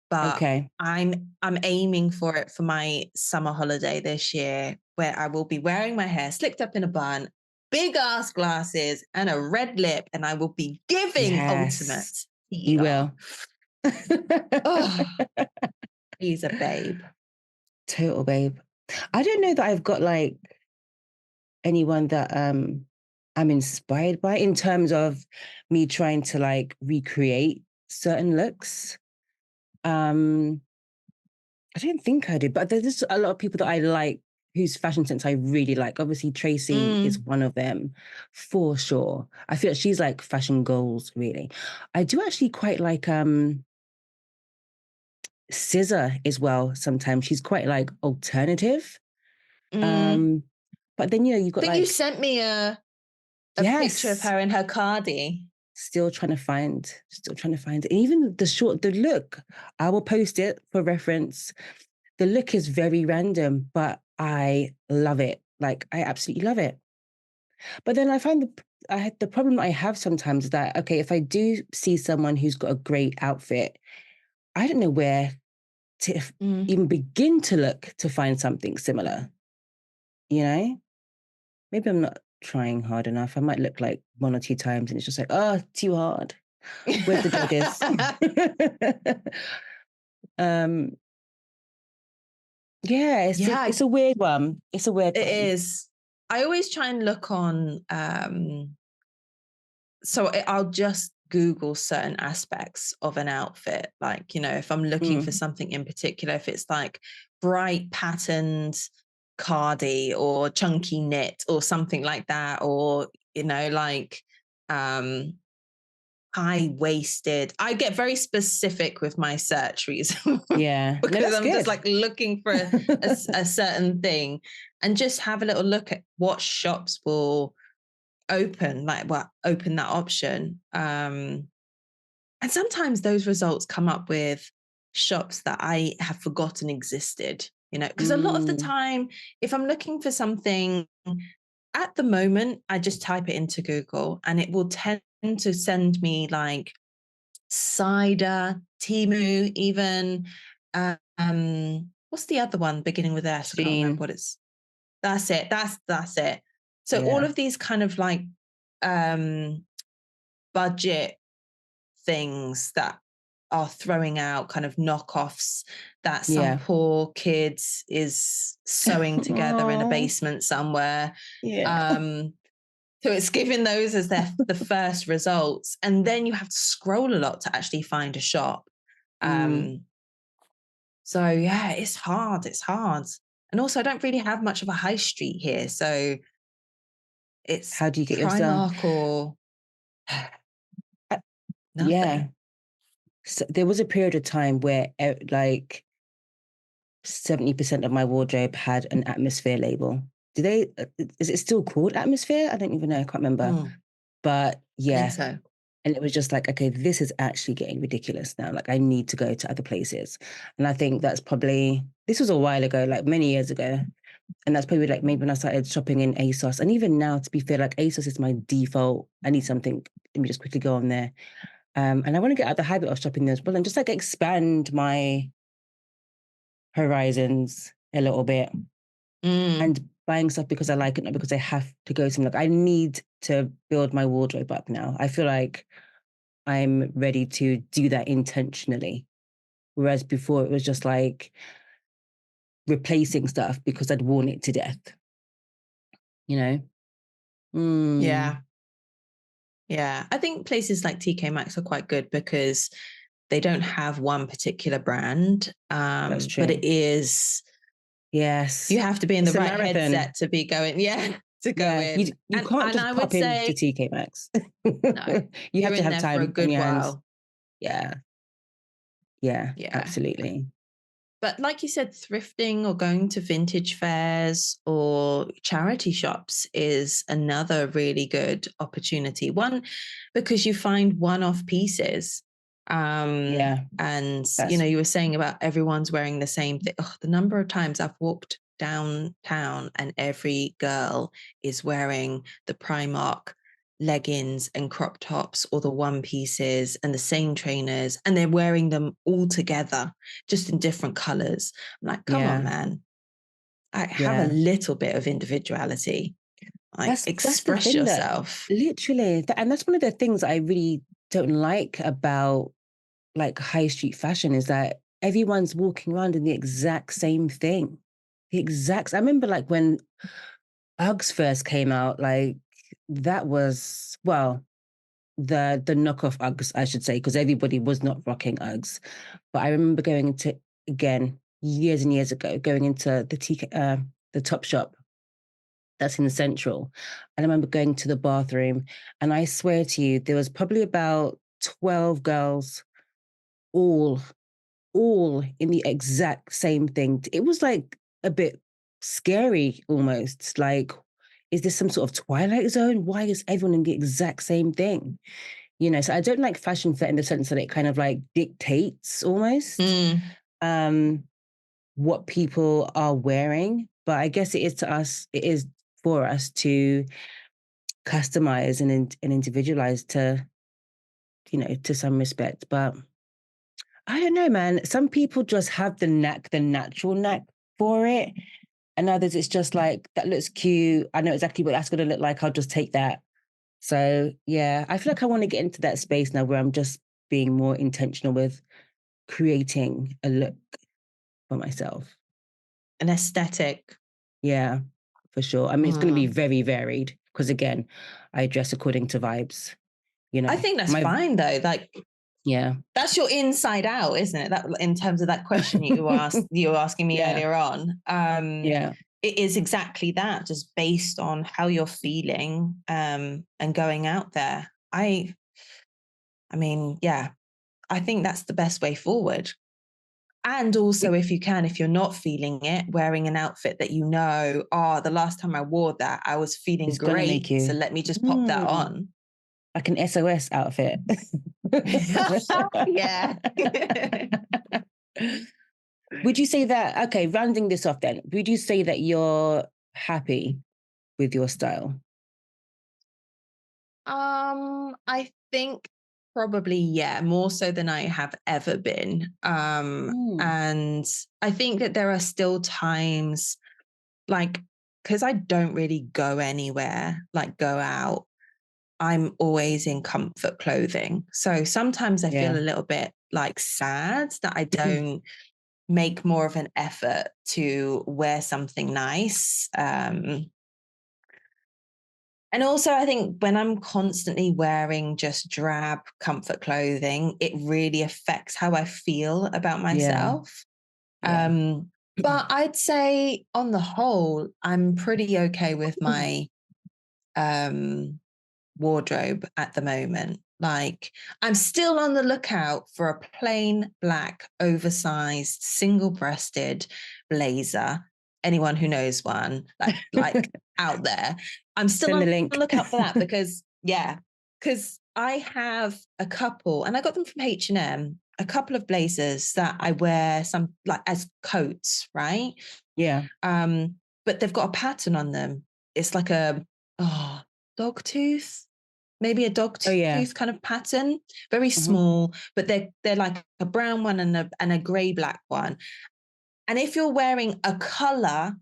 but okay. I'm aiming for it for my summer holiday this year, where I will be wearing my hair slicked up in a bun, big ass glasses, and a red lip, and I will be giving ultimate Yes, you PR. will. Oh, he's a babe. Total babe. I don't know that I've got like anyone that I'm inspired by in terms of me trying to like recreate certain looks. Um I don't think I do, but there's just a lot of people that I like whose fashion sense I really like. Obviously, Tracy is Mm, one of them for sure. I feel like she's like fashion goals, really. I do actually quite like Scissor as well sometimes. She's quite like alternative. mm. Um, but then you've I got think you like, sent me a picture of yes, her in her cardi. still trying to find it. And even the look, I will post it for reference. The look is very random, but I love it. Like I absolutely love it. But then I find the problem I have sometimes is that okay, if I do see someone who's got a great outfit, I don't know where to Mm. even begin to look to find something similar. You know, maybe I'm not trying hard enough. I might look like one or two times, and it's just like, oh, too hard. Where's the judges? um, yeah, Yeah, it's a weird one. It's a weird it one. is. I always try and look on I'll just Google certain aspects of an outfit. Like, you know, if I'm looking for Mm, something in particular, if it's like bright patterned cardi or chunky knit or something like that, or, you know, like um high waisted. I get very specific with my search reason yeah, no, because that's I'm just good. like looking for a certain thing and just have a little look at what shops will open that option. And sometimes those results come up with shops that I have forgotten existed, you know, because a lot of the Mm, time, if I'm looking for something at the moment, I just type it into Google and it will tend to send me like cider, Timu, even. What's the other one beginning with S? I can't remember Sheen, what it's. That's it. That's it. So all yeah, of these kind of like um budget things that are throwing out kind of knockoffs that some yeah. poor kid is sewing together in a Oh, basement somewhere. yeah. Um, so it's giving those as the first results, and then you have to scroll a lot to actually find a shop. Mm. Um, so yeah, it's hard. It's hard, and also I don't really have much of a high street here, so it's How do you get your stuff? Primark or Uh, yeah. nothing. So there was a period of time where like 70% of my wardrobe had an atmosphere label. Do they, is it still called atmosphere? I don't even know. I can't remember. Mm, But I think yeah. so. And it was just like, okay, this is actually getting ridiculous now. Like I need to go to other places. And I think that's probably, this was a while ago, like many years ago. And that's probably like maybe when I started shopping in ASOS. And even now, to be fair, like ASOS is my default. I need something. Let me just quickly go on there. And I want to get out of the habit of shopping there as well and just like expand my horizons a little bit Mm. and buying stuff because I like it, not because I have to go somewhere. Like I need to build my wardrobe up now. I feel like I'm ready to do that intentionally. Whereas before it was just like, replacing stuff because I'd worn it to death. You know? Yeah. Yeah. I think places like TK Maxx are quite good because they don't have one particular brand. That's true. But it is, yes. you have to be in It's the a right marathon. headset to be going, to go in. You can't and just I pop would say, into TK Maxx. no, You have you're to in have there for a time on good your hands. while. Yeah. Yeah, Yeah. absolutely. But like you said, thrifting or going to vintage fairs or charity shops is another really good opportunity. One, because you find one-off pieces. Yeah. And, you were saying about everyone's wearing the same thing. Oh, the number of times I've walked downtown and every girl is wearing the Primark leggings and crop tops or the one pieces and the same trainers, and they're wearing them all together just in different colors. I'm like, come on, man. I have a little bit of individuality. Like, That's the express thing yourself. literally, and that's one of the things I really don't like about like high street fashion is that everyone's walking around in the exact same thing. I remember like when Uggs first came out, like that was, well, the knockoff Uggs, I should say, because everybody was not rocking Uggs. But I remember going into, again, years and years ago, going into the Top Shop that's in the Central. And I remember going to the bathroom, and I swear to you, there was probably about 12 girls, all in the exact same thing. It was like a bit scary almost. Like, is this some sort of Twilight Zone? Why is everyone in the exact same thing? So I don't like fashion fit in the sense that it kind of like dictates almost what people are wearing. But I guess it is for us to customize and individualize to, to some respect. But I don't know, man. Some people just have the natural knack for it. And others, it's just like, that looks cute. I know exactly what that's going to look like. I'll just take that. So, yeah, I feel like I want to get into that space now where I'm just being more intentional with creating a look for myself. An aesthetic. Yeah, for sure. I mean, it's going to be very varied because, again, I dress according to vibes. I think that's fine, though. Like, yeah, that's your inside out, isn't it? That, in terms of that question you were asking me earlier on. It is exactly that, just based on how you're feeling and going out there. I mean, yeah, I think that's the best way forward. And also, if you're not feeling it, wearing an outfit that the last time I wore that, I was feeling it's gonna make great. you. So let me just pop that on. Like an SOS outfit. Yeah. Would you say that, okay, rounding this off then, would you say that you're happy with your style? I think probably, yeah, more so than I have ever been. And I think that there are still times, like, because I don't really go anywhere, like go out, I'm always in comfort clothing. So sometimes I feel a little bit like sad that I don't make more of an effort to wear something nice. And also, I think when I'm constantly wearing just drab comfort clothing, it really affects how I feel about myself. Yeah. But I'd say on the whole, I'm pretty okay with my wardrobe at the moment. Like, I'm still on the lookout for a plain black, oversized, single-breasted blazer. Anyone who knows one, like out there, I'm still Send on the the link. lookout for that because I have a couple, and I got them from H&M. A couple of blazers that I wear some like as coats, right? Yeah. But they've got a pattern on them. It's like a dog tooth, maybe a dog tooth kind of pattern, very small, but they're like a brown one and a grey black one. And if you're wearing a color,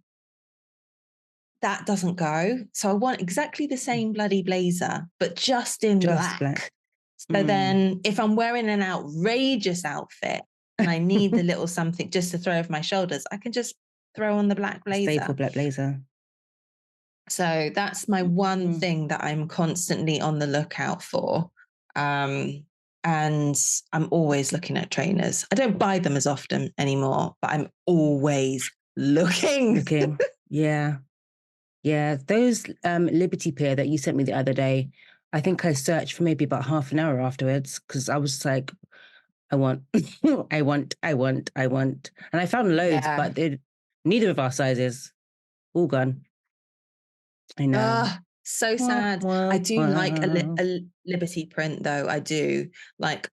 that doesn't go. So I want exactly the same bloody blazer, but just in black. So then if I'm wearing an outrageous outfit and I need the little something just to throw over my shoulders, I can just throw on the black Staple blazer. black blazer. So that's my one Mm. thing that I'm constantly on the lookout for. And I'm always looking at trainers. I don't buy them as often anymore, but I'm always looking. Looking. Yeah. Yeah. Those Liberty pair that you sent me the other day, I think I searched for maybe about half an hour afterwards because I was like, I want, I want. And I found loads, Yeah. but neither of our sizes, all gone. I know. So sad. I do like a Liberty print though. I do like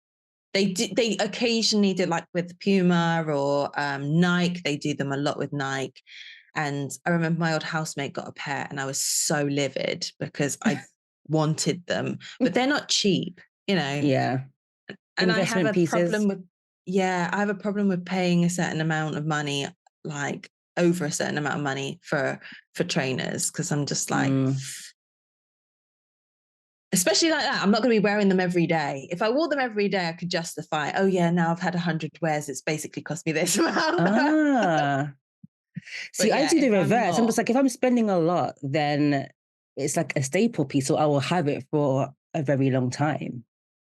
they occasionally do, like with Puma or Nike. They do them a lot with Nike. And I remember my old housemate got a pair and I was so livid because I wanted them, but they're not cheap, you know. Yeah. And I have Investment a pieces. problem with, I have a problem with paying a certain amount of money, like over a certain amount of money for trainers, because I'm just like, especially like that, I'm not going to be wearing them every day. If I wore them every day, I could justify, oh yeah, now I've had 100 wears, it's basically cost me this amount. See, I do the reverse. I'm just like, if I'm spending a lot, then it's like a staple piece, so I will have it for a very long time.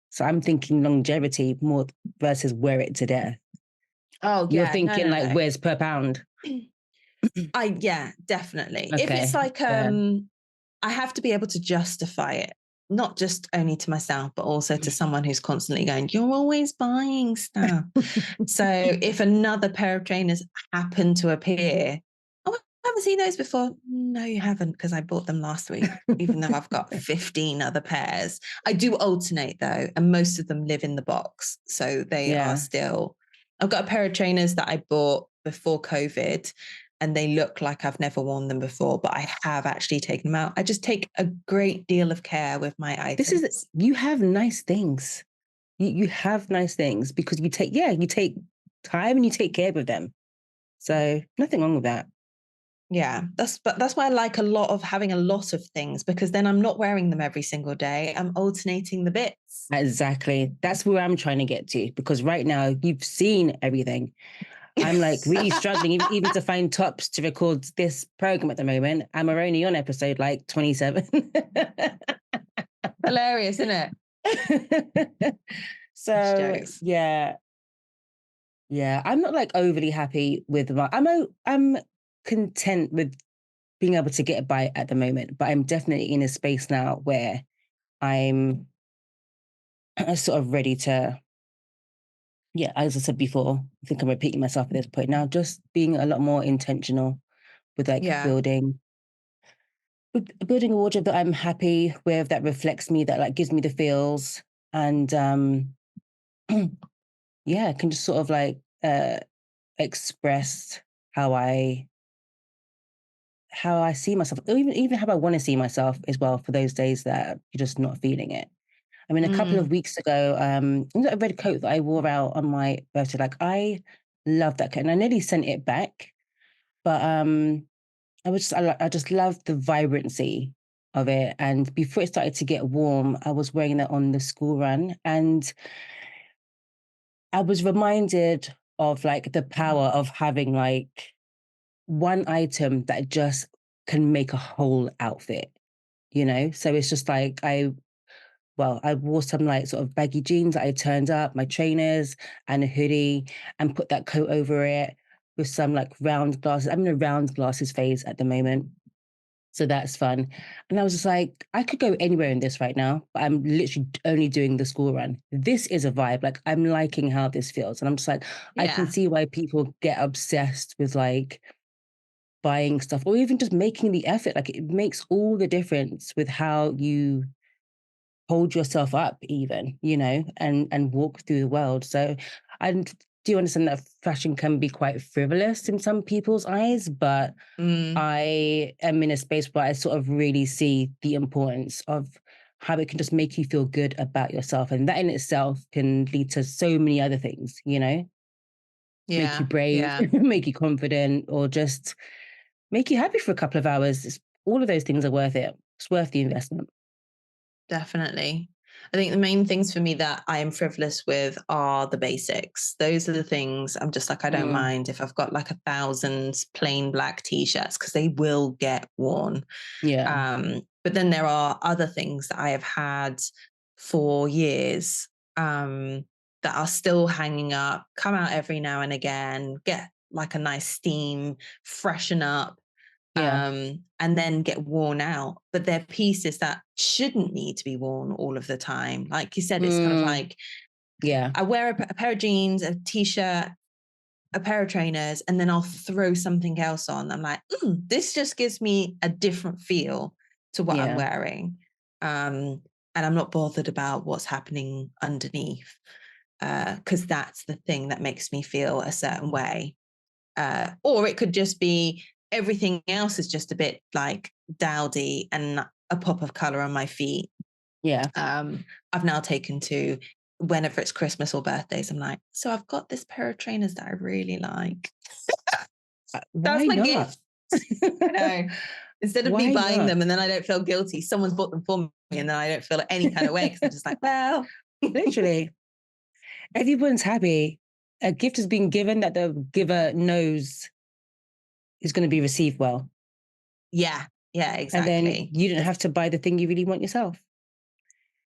So I'm thinking longevity more versus wear it to death. Oh You're yeah, thinking no. wears per pound. Definitely. Okay. If it's like I have to be able to justify it, not just only to myself, but also to someone who's constantly going, you're always buying stuff. So if another pair of trainers happen to appear, oh, I haven't seen those before. No, you haven't, because I bought them last week, even though I've got 15 other pairs. I do alternate though, and most of them live in the box. So they are still, I've got a pair of trainers that I bought before COVID, and they look like I've never worn them before, but I have actually taken them out. I just take a great deal of care with my items. You have nice things. You have nice things because you take time and you take care of them. So nothing wrong with that. Yeah, that's why I like having a lot of things, because then I'm not wearing them every single day. I'm alternating the bits. Exactly. That's where I'm trying to get to, because right now you've seen everything. I'm like really struggling even to find tops to record this program at the moment. I'm only on episode like 27. Hilarious, isn't it? So yeah. I'm not like overly happy with I'm content with being able to get by at the moment, but I'm definitely in a space now where I'm sort of ready to, as I said before, I think I'm repeating myself at this point now, just being a lot more intentional with building a wardrobe that I'm happy with, that reflects me, that like gives me the feels, and can just sort of like express how I see myself, or even how I want to see myself as well for those days that you're just not feeling it. I mean, a couple of weeks ago, a red coat that I wore out on my birthday, like I love that coat, and I nearly sent it back, but I just loved the vibrancy of it. And before it started to get warm, I was wearing that on the school run, and I was reminded of like the power of having like one item that just can make a whole outfit, you know? So it's just like I wore some like sort of baggy jeans that I turned up, my trainers and a hoodie, and put that coat over it with some like round glasses. I'm in a round glasses phase at the moment. So that's fun. And I was just like, I could go anywhere in this right now, but I'm literally only doing the school run. This is a vibe. Like, I'm liking how this feels. And I'm just like, I can see why people get obsessed with like buying stuff or even just making the effort. Like, it makes all the difference with how you hold yourself up even, you know, and walk through the world. So I do understand that fashion can be quite frivolous in some people's eyes, but I am in a space where I sort of really see the importance of how it can just make you feel good about yourself. And that in itself can lead to so many other things, you know? Make you brave, make you confident, or just make you happy for a couple of hours. All of those things are worth it. It's worth the investment. Definitely. I think the main things for me that I am frivolous with are the basics. Those are the things I'm just like, I don't Mm, mind if I've got like 1,000 plain black t-shirts because they will get worn. yeah. But then there are other things that I have had for years that are still hanging up, come out every now and again, get like a nice steam, freshen up, Yeah. and then get worn out. But they're pieces that shouldn't need to be worn all of the time. Like you said, it's kind of Mm, like yeah. I wear a pair of jeans, a t-shirt, a pair of trainers, and then I'll throw something else on. I'm like, this just gives me a different feel to what I'm Yeah. wearing. And I'm not bothered about what's happening underneath because that's the thing that makes me feel a certain way. Or it could just be everything else is just a bit like dowdy and a pop of color on my feet. Yeah. I've now taken to whenever it's Christmas or birthdays, I'm like, so I've got this pair of trainers that I really like. That's Why my not? gift. You know, instead of me Why buying not? them and then I don't feel guilty, someone's bought them for me and then I don't feel any kind of way because I'm just like, well, Literally, everyone's happy. A gift is being given that the giver knows is going to be received well. yeah, And then exactly. you don't have to buy the thing you really want yourself.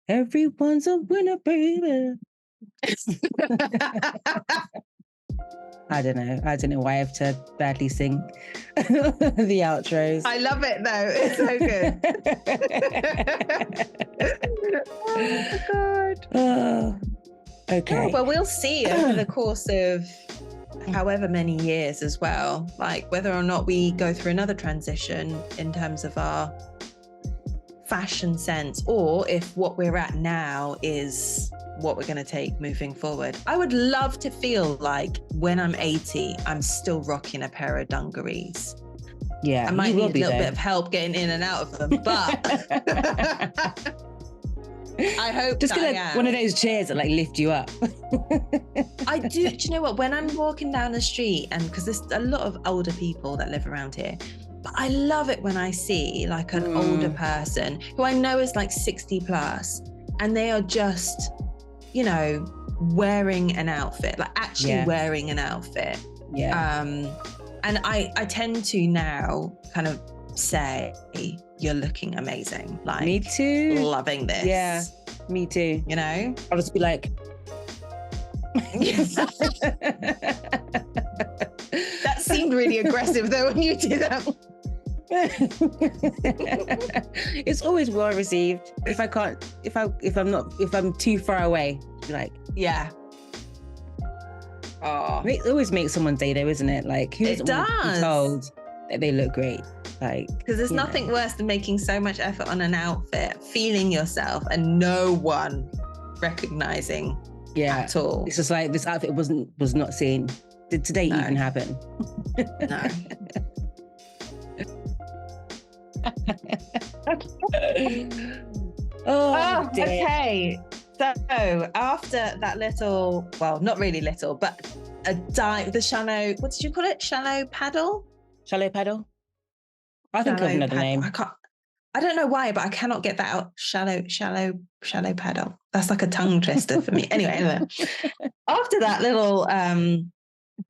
Everyone's a winner, baby. I don't know. I don't know why I have to badly sing the outros. I love it though. It's so good. Oh God. Okay. Oh, well, we'll see over the course of however many years as well, like whether or not we go through another transition in terms of our fashion sense, or if what we're at now is what we're going to take moving forward. I would love to feel like when I'm 80, I'm still rocking a pair of dungarees. Yeah, I might you will need a be little there. bit of help getting in and out of them, but I hope just that get I am. one of those chairs that like lift you up. I do. Do you know what? When I'm walking down the street, and because there's a lot of older people that live around here, but I love it when I see like an older person who I know is like 60 plus, and they are just, you know, wearing an outfit, like actually wearing an outfit. Yeah. And I tend to now kind of say, you're looking amazing. Like, me too. Loving this. Yeah, me too. You know? I'll just be like, that seemed really aggressive though when you did that. It's always well received. If I'm too far away, like, yeah. Oh, it always makes someone's day though, isn't it? Like, who it doesn't want to be does. told that they look great? Like, because there's nothing worse than making so much effort on an outfit, feeling yourself, and no one recognizing at all. It's just like this outfit was not seen. Did today even happen? No. Oh, okay. So after that little, well, not really little, but a dive, the shallow, what did you call it? Shallow paddle? Shallow paddle? I think of another name. I don't know why, but I cannot get that out. Shallow paddle. That's like a tongue twister for me. Anyway. After that little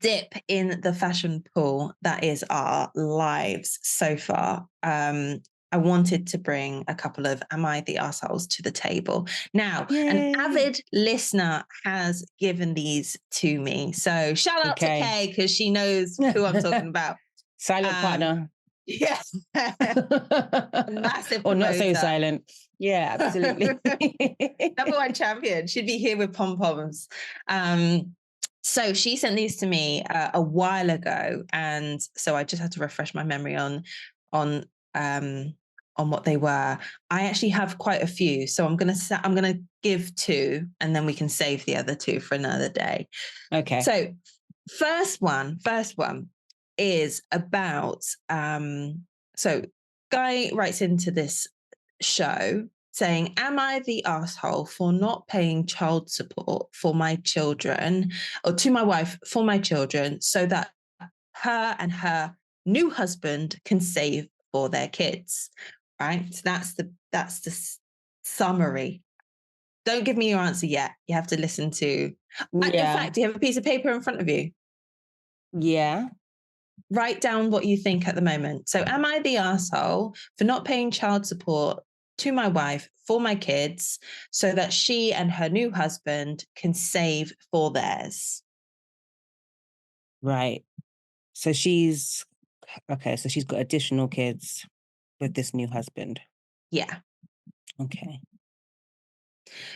dip in the fashion pool that is our lives so far, I wanted to bring a couple of Am I the Arseholes to the table. Now, an avid listener has given these to me. So shout out to Kay because she knows who I'm talking about. Silent partner. Yes. Massive or not so promoter. silent. Yeah, absolutely. Number one champion. She'd be here with pom-poms. So she sent these to me a while ago, and so I just had to refresh my memory on what they were. I actually have quite a few, so I'm gonna give two, and then we can save the other two for another day. Okay. So first one is about so Guy writes into this show saying, am I the arsehole for not paying child support for my children, or to my wife for my children, so that her and her new husband can save for their kids? Right. So that's the summary Don't give me your answer yet. You have to listen to. In Yeah. fact, do you have a piece of paper in front of you? Yeah. Write down what you think at the moment. So, am I the arsehole for not paying child support to my wife for my kids so that she and her new husband can save for theirs? Right. So she's okay. So she's got additional kids with this new husband. Yeah. Okay.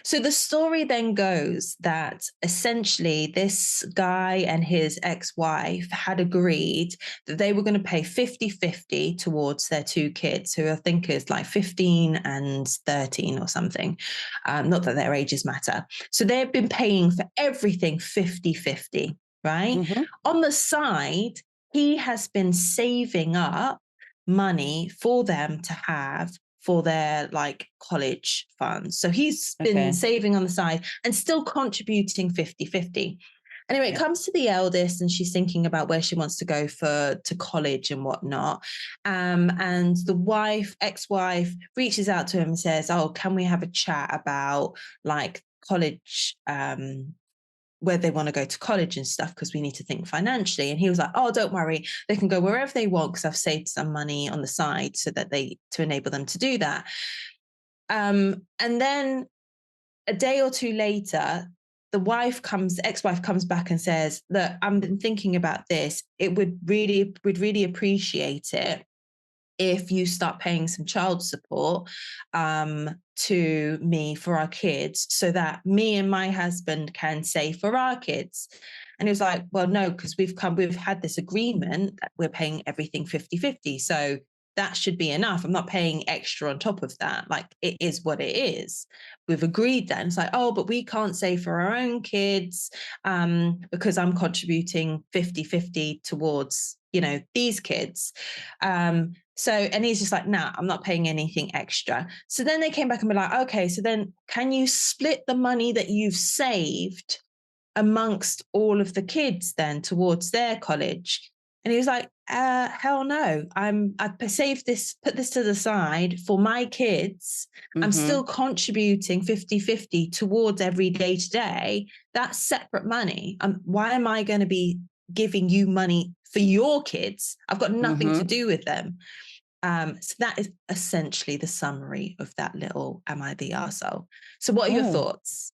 So the story then goes that essentially this guy and his ex wife had agreed that they were going to pay 50-50 towards their two kids, who I think is like 15 and 13 or something. Not that their ages matter. So they've been paying for everything 50-50, right? Mm-hmm. On the side, he has been saving up money for them to have for their like college funds. So he's been Okay. saving on the side and still contributing 50-50. Anyway, it Yeah. comes to the eldest and she's thinking about where she wants to go to college and whatnot. And the wife, ex-wife, reaches out to him and says, "Oh, can we have a chat about like college where they want to go to college and stuff because we need to think financially." And he was like, "Oh, don't worry, they can go wherever they want because I've saved some money on the side so that to enable them to do that." And then a day or two later, ex-wife comes back and says, "Look, I've been thinking about this. It would really appreciate it if you start paying some child support to me for our kids so that me and my husband can save for our kids." And he was like, "Well, no, because we've had this agreement that we're paying everything 50-50. So that should be enough. I'm not paying extra on top of that. Like it is what it is. We've agreed that." And it's like, "Oh, but we can't save for our own kids because I'm contributing 50-50 towards, these kids." And he's just like, "Nah, I'm not paying anything extra." So then they came back and were like, "Okay, so then can you split the money that you've saved amongst all of the kids then towards their college?" And he was like, "Hell no. I saved this, put this to the side for my kids. I'm Mm-hmm. still contributing 50-50 towards every day to day. That's separate money. Why am I going to be giving you money for your kids? I've got nothing to Mm-hmm. do with them." So that is essentially the summary of that little "Am I the arsehole?" So what are your Oh. thoughts?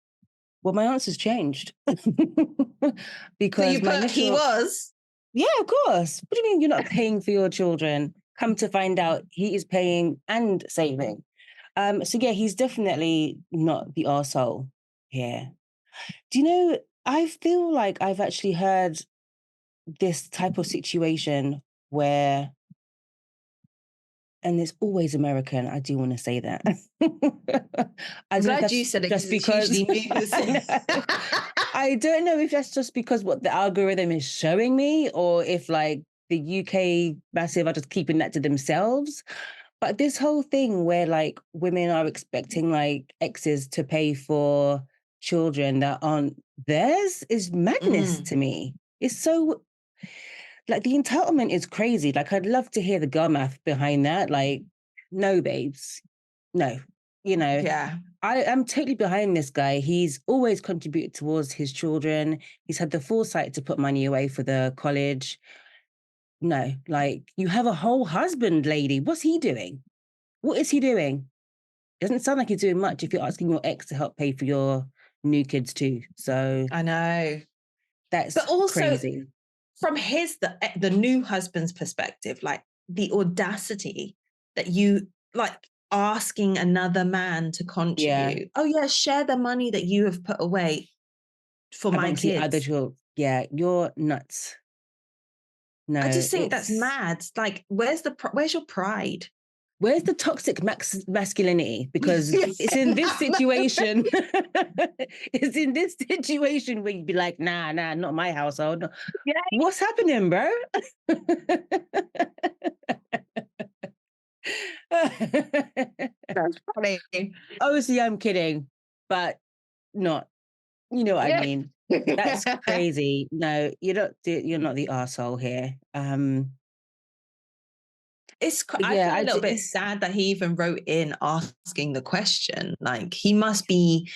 Well, my answer's changed. So you Because my put "he initial was." yeah, of course. What do you mean you're not paying for your children? Come to find out he is paying and saving. So yeah, he's definitely not the arsehole here. Do you know, I feel like I've actually heard this type of situation where, and it's always American, I do want to say that. I I'm don't know if glad you that's said it because just it's because usually me who I says. know. I don't know if that's just because what the algorithm is showing me, or if like the UK massive are just keeping that to themselves. But this whole thing where like women are expecting like exes to pay for children that aren't theirs is madness Mm, to me. It's so like the entitlement is crazy. Like I'd love to hear the girl math behind that. Like, no, babes. No. You know, yeah. I am totally behind this guy. He's always contributed towards his children. He's had the foresight to put money away for the college. No, like you have a whole husband, lady. What's he doing? What is he doing? Doesn't sound like he's doing much if you're asking your ex to help pay for your new kids too. So I know. that's But also crazy. from the new husband's perspective, like the audacity that you like asking another man to Yeah. contribute. "Oh yeah, share the money that you have put away for my Amongst the other kids." children. Yeah, you're nuts. I No, just think that's it's mad. Like, where's your pride? where's the toxic masculinity? Because Yeah. it's in this situation. It's in this situation where you'd be like, nah, nah, not my household. No. What's happening, bro? That's funny. Obviously, I'm kidding, but not. You know what I Yeah. mean? That's crazy. No, you're not the asshole here. But I yeah, feel a little bit sad that he even wrote in asking the question. Like he must be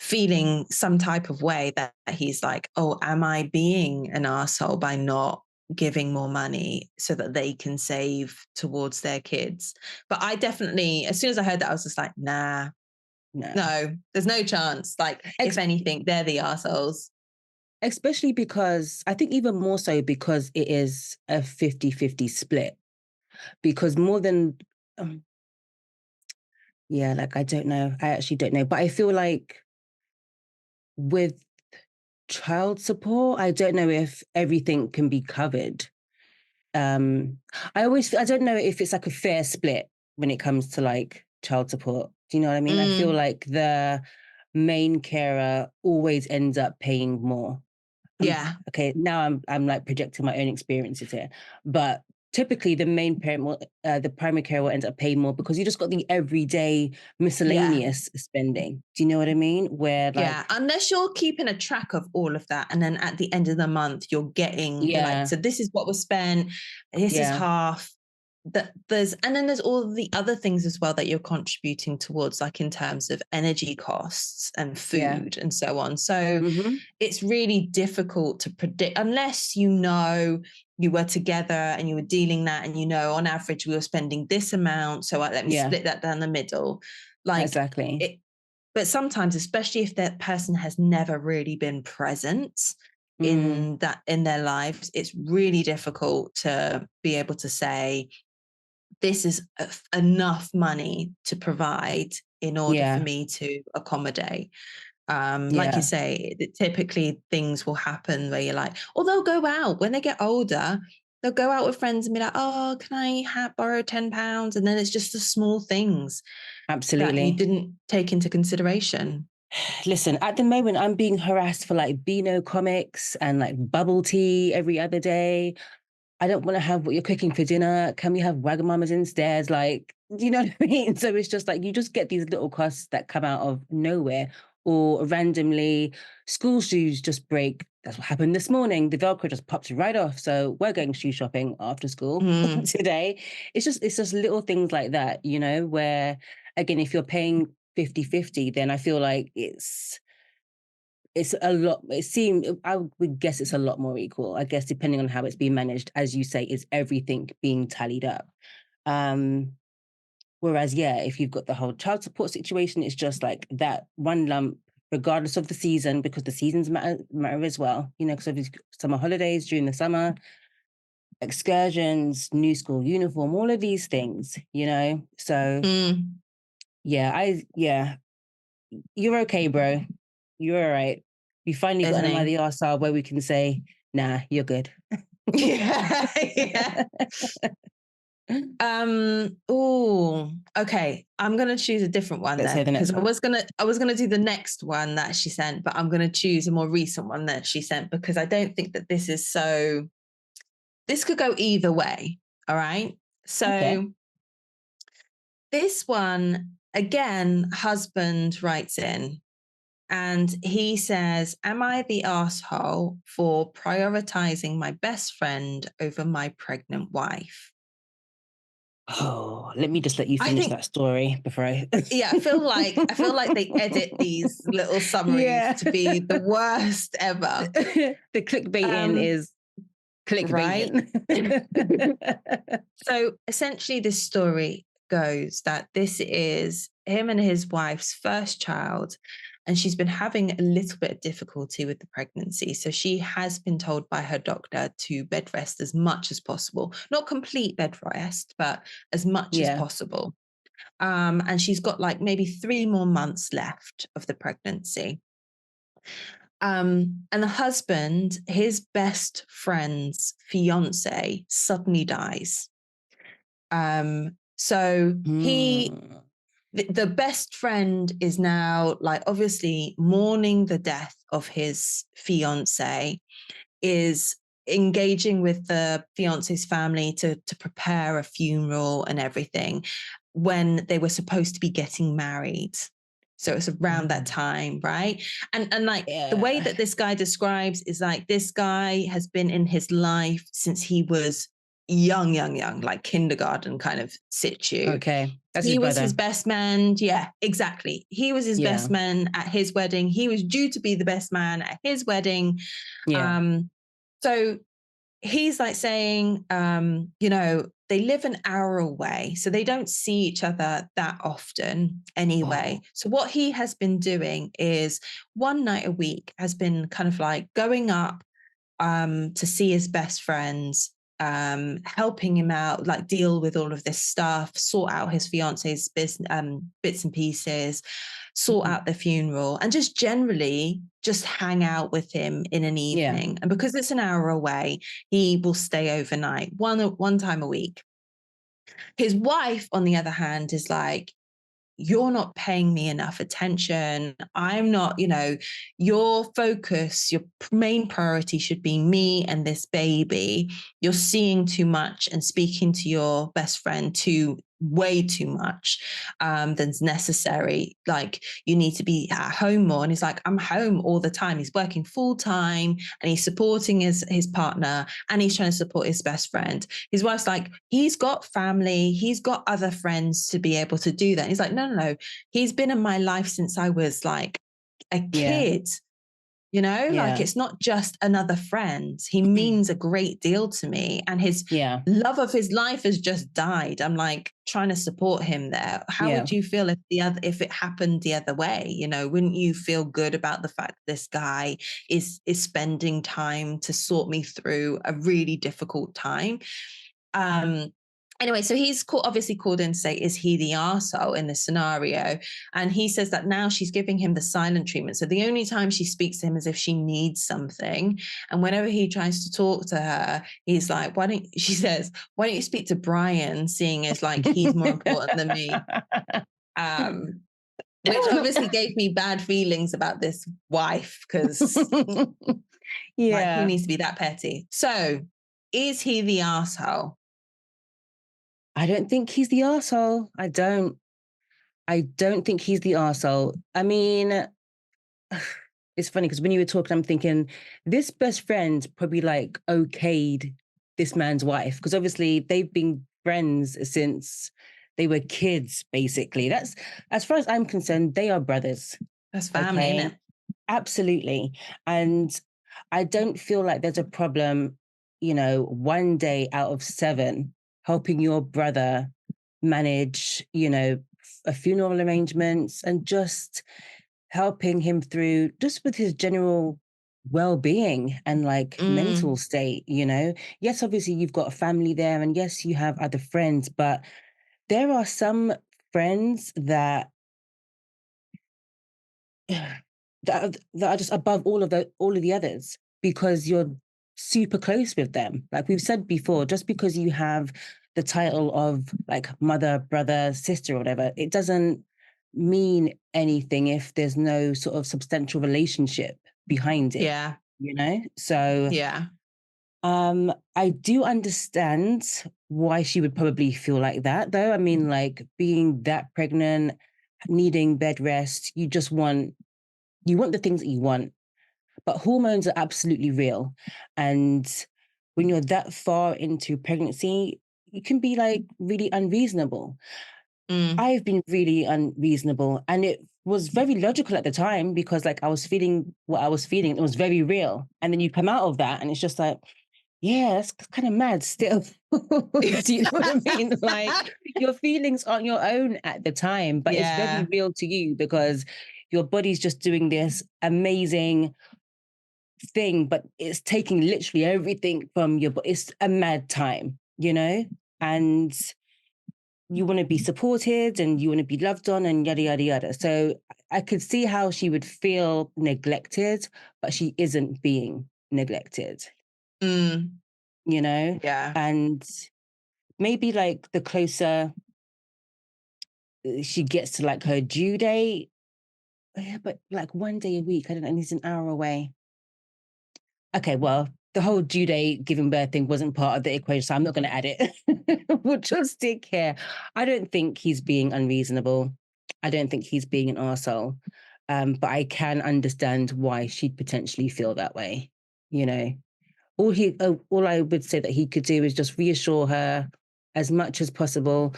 feeling some type of way that he's like, oh, am I being an arsehole by not giving more money so that they can save towards their kids? But I definitely, as soon as I heard that, I was just like, nah, No. no, there's no chance. Like, if anything, they're the arseholes. Especially because I think even more so because it is a 50-50 split. Because more than, um, yeah, like I don't know. I actually don't know. But I feel like with child support, I don't know if everything can be covered. Um, I don't know if it's like a fair split when it comes to like child support. Do you know what I mean? I feel like the main carer always ends up paying more. Yeah. Okay, now I'm like projecting my own experiences here, but typically the main parent will, the primary care will end up paying more because you just got the everyday Yeah. miscellaneous spending. Do you know what I mean? Where Yeah. like, Unless you're keeping a track of all of that. And then at the end of the month, you're like, yeah, so this is what was spent. This is yeah, half. And then there's all the other things as well that you're contributing towards, like in terms of energy costs and yeah, food and so on. So mm-hmm, it's really difficult to predict unless you were together and you were dealing that, and on average we were spending this amount. So let me yeah, split that down the middle. Like exactly, it, but sometimes, especially if that person has never really been present mm, in their lives, it's really difficult to be able to say this is enough money to provide in order for yeah, me to accommodate. Like you yeah, say, typically things will happen where you're like, or they'll go out when they get older. They'll go out with friends and be like, "Oh, can I borrow £10?" And then it's just the small things that you absolutely. didn't take into consideration. Listen, at the moment, I'm being harassed for like Beano comics and like bubble tea every other day. I don't want to have what you're cooking for dinner. Can we have Wagamamas instead? Like, do you know what I mean? So it's just like you just get these little costs that come out of nowhere, or randomly school shoes just break. That's what happened this morning. The Velcro just popped right off. So we're going shoe shopping after school Mm, today. It's just little things like that, where again, if you're paying 50-50, then I feel like it's a lot. I would guess it's a lot more equal. I guess depending on how it's being managed, as you say, is everything being tallied up. Um, Whereas, yeah, if you've got the whole child support situation, it's just like that one lump, regardless of the season, because the seasons matter as well. Because of summer holidays during the summer, excursions, new school uniform, all of these things. So mm, yeah, you're okay, bro. You're all right. We finally got isn't an he? the side where we can say, nah, you're good. Yeah, yeah. Oh, okay. I'm gonna choose a different one Let's hear then, the because next I one. was gonna do the next one that she sent, but I'm gonna choose a more recent one that she sent because I don't think that this could go either way. All right. Okay. So this one, again, husband writes in and he says, am I the asshole for prioritizing my best friend over my pregnant wife? Oh, let me just let you I finish think, that story before I. yeah, I feel like they edit these little summaries Yeah. to be the worst ever. The clickbaiting Um, is right. clickbaiting. So essentially, this story goes that this is him and his wife's first child, and she's been having a little bit of difficulty with the pregnancy. So she has been told by her doctor to bed rest as much as possible, not complete bed rest, but as much as Yeah. possible. And she's got like maybe 3 more months left of the pregnancy. And the husband, his best friend's fiance, suddenly dies. So Hmm. the best friend is now like obviously mourning the death of his fiance, is engaging with the fiance's family to prepare a funeral and everything when they were supposed to be getting married. So it's around that Hmm. time, right? And like the way Yeah. that this guy describes is like this guy has been in his life since he was young, like kindergarten kind of situ. Okay. That's his He was his brother. best man. Yeah, exactly. He was his Yeah. best man at his wedding. He was due to be the best man at his wedding. Yeah. So he's like saying, they live an hour away, so they don't see each other that often anyway. Oh. So what he has been doing is one night a week has been kind of like going up to see his best friends, helping him out, like deal with all of this stuff, sort out his fiance's bits and pieces, sort Mhm. out the funeral, and just generally just hang out with him in an Yeah. evening. And because it's an hour away, he will stay overnight one time a week. His wife, on the other hand, is like, you're not paying me enough attention. I'm not, your focus, your main priority should be me and this baby. You're seeing too much and speaking to your best friend way too much than's necessary. Like, you need to be at home more. And he's like, I'm home all the time. He's working full time and he's supporting his partner and he's trying to support his best friend. His wife's like, he's got family, he's got other friends to be able to do that. And he's like, no. He's been in my life since I was like a Yeah. kid. Like, Yeah. it's not just another friend. He means a great deal to me. And his Yeah. love of his life has just died. I'm like trying to support him there. How Yeah. would you feel if it happened the other way? Wouldn't you feel good about the fact this guy is spending time to sort me through a really difficult time? Anyway, so he's obviously called in to say, is he the arsehole in this scenario? And he says that now she's giving him the silent treatment. So the only time she speaks to him is if she needs something. And whenever he tries to talk to her, he's like, she says, why don't you speak to Brian, seeing as like he's more important than me? Which obviously gave me bad feelings about this wife, because like, who Yeah. needs to be that petty? So is he the arsehole? I don't think he's the arsehole. I don't think he's the arsehole. I mean, it's funny because when you were talking, I'm thinking this best friend probably like okayed this man's wife because obviously they've been friends since they were kids, basically. That's as far as I'm concerned, they are brothers. That's family, isn't Okay. it? Absolutely. And I don't feel like there's a problem, one day out of 7 helping your brother manage, a funeral arrangements and just helping him through just with his general well-being and like mental Mm, state. Yes, obviously you've got a family there and yes, you have other friends, but there are some friends that that are just above all of the others because you're super close with them. Like we've said before, just because you have the title of like mother, brother, sister, or whatever, it doesn't mean anything if there's no sort of substantial relationship behind it. So yeah. I do understand why she would probably feel like that, though. I mean, like being that pregnant, needing bed rest, you want the things that you want, but hormones are absolutely real. And when you're that far into pregnancy, you can be like really unreasonable. Mm, I've been really unreasonable and it was very logical at the time because like I was feeling what I was feeling. It was very real. And then you come out of that and it's just like, yeah, that's kind of mad still. Do you know what I mean? Like your feelings aren't your own at the time, but it's very yeah. real to you because your body's just doing this amazing thing, but it's taking literally everything from your body. It's a mad time. And you want to be supported and you want to be loved on and yada, yada, yada. So I could see how she would feel neglected, but she isn't being neglected, Mm, you know? yeah. And maybe like the closer she gets to like her due date, yeah, but like one day a week, I don't know, and he's an hour away. Okay, well, the whole due date giving birth thing wasn't part of the equation, so I'm not going to add it. We'll just stick here. I don't think he's being unreasonable. I don't think he's being an arsehole. But I can understand why she'd potentially feel that way, you know. all I would say that he could do is just reassure her as much as possible.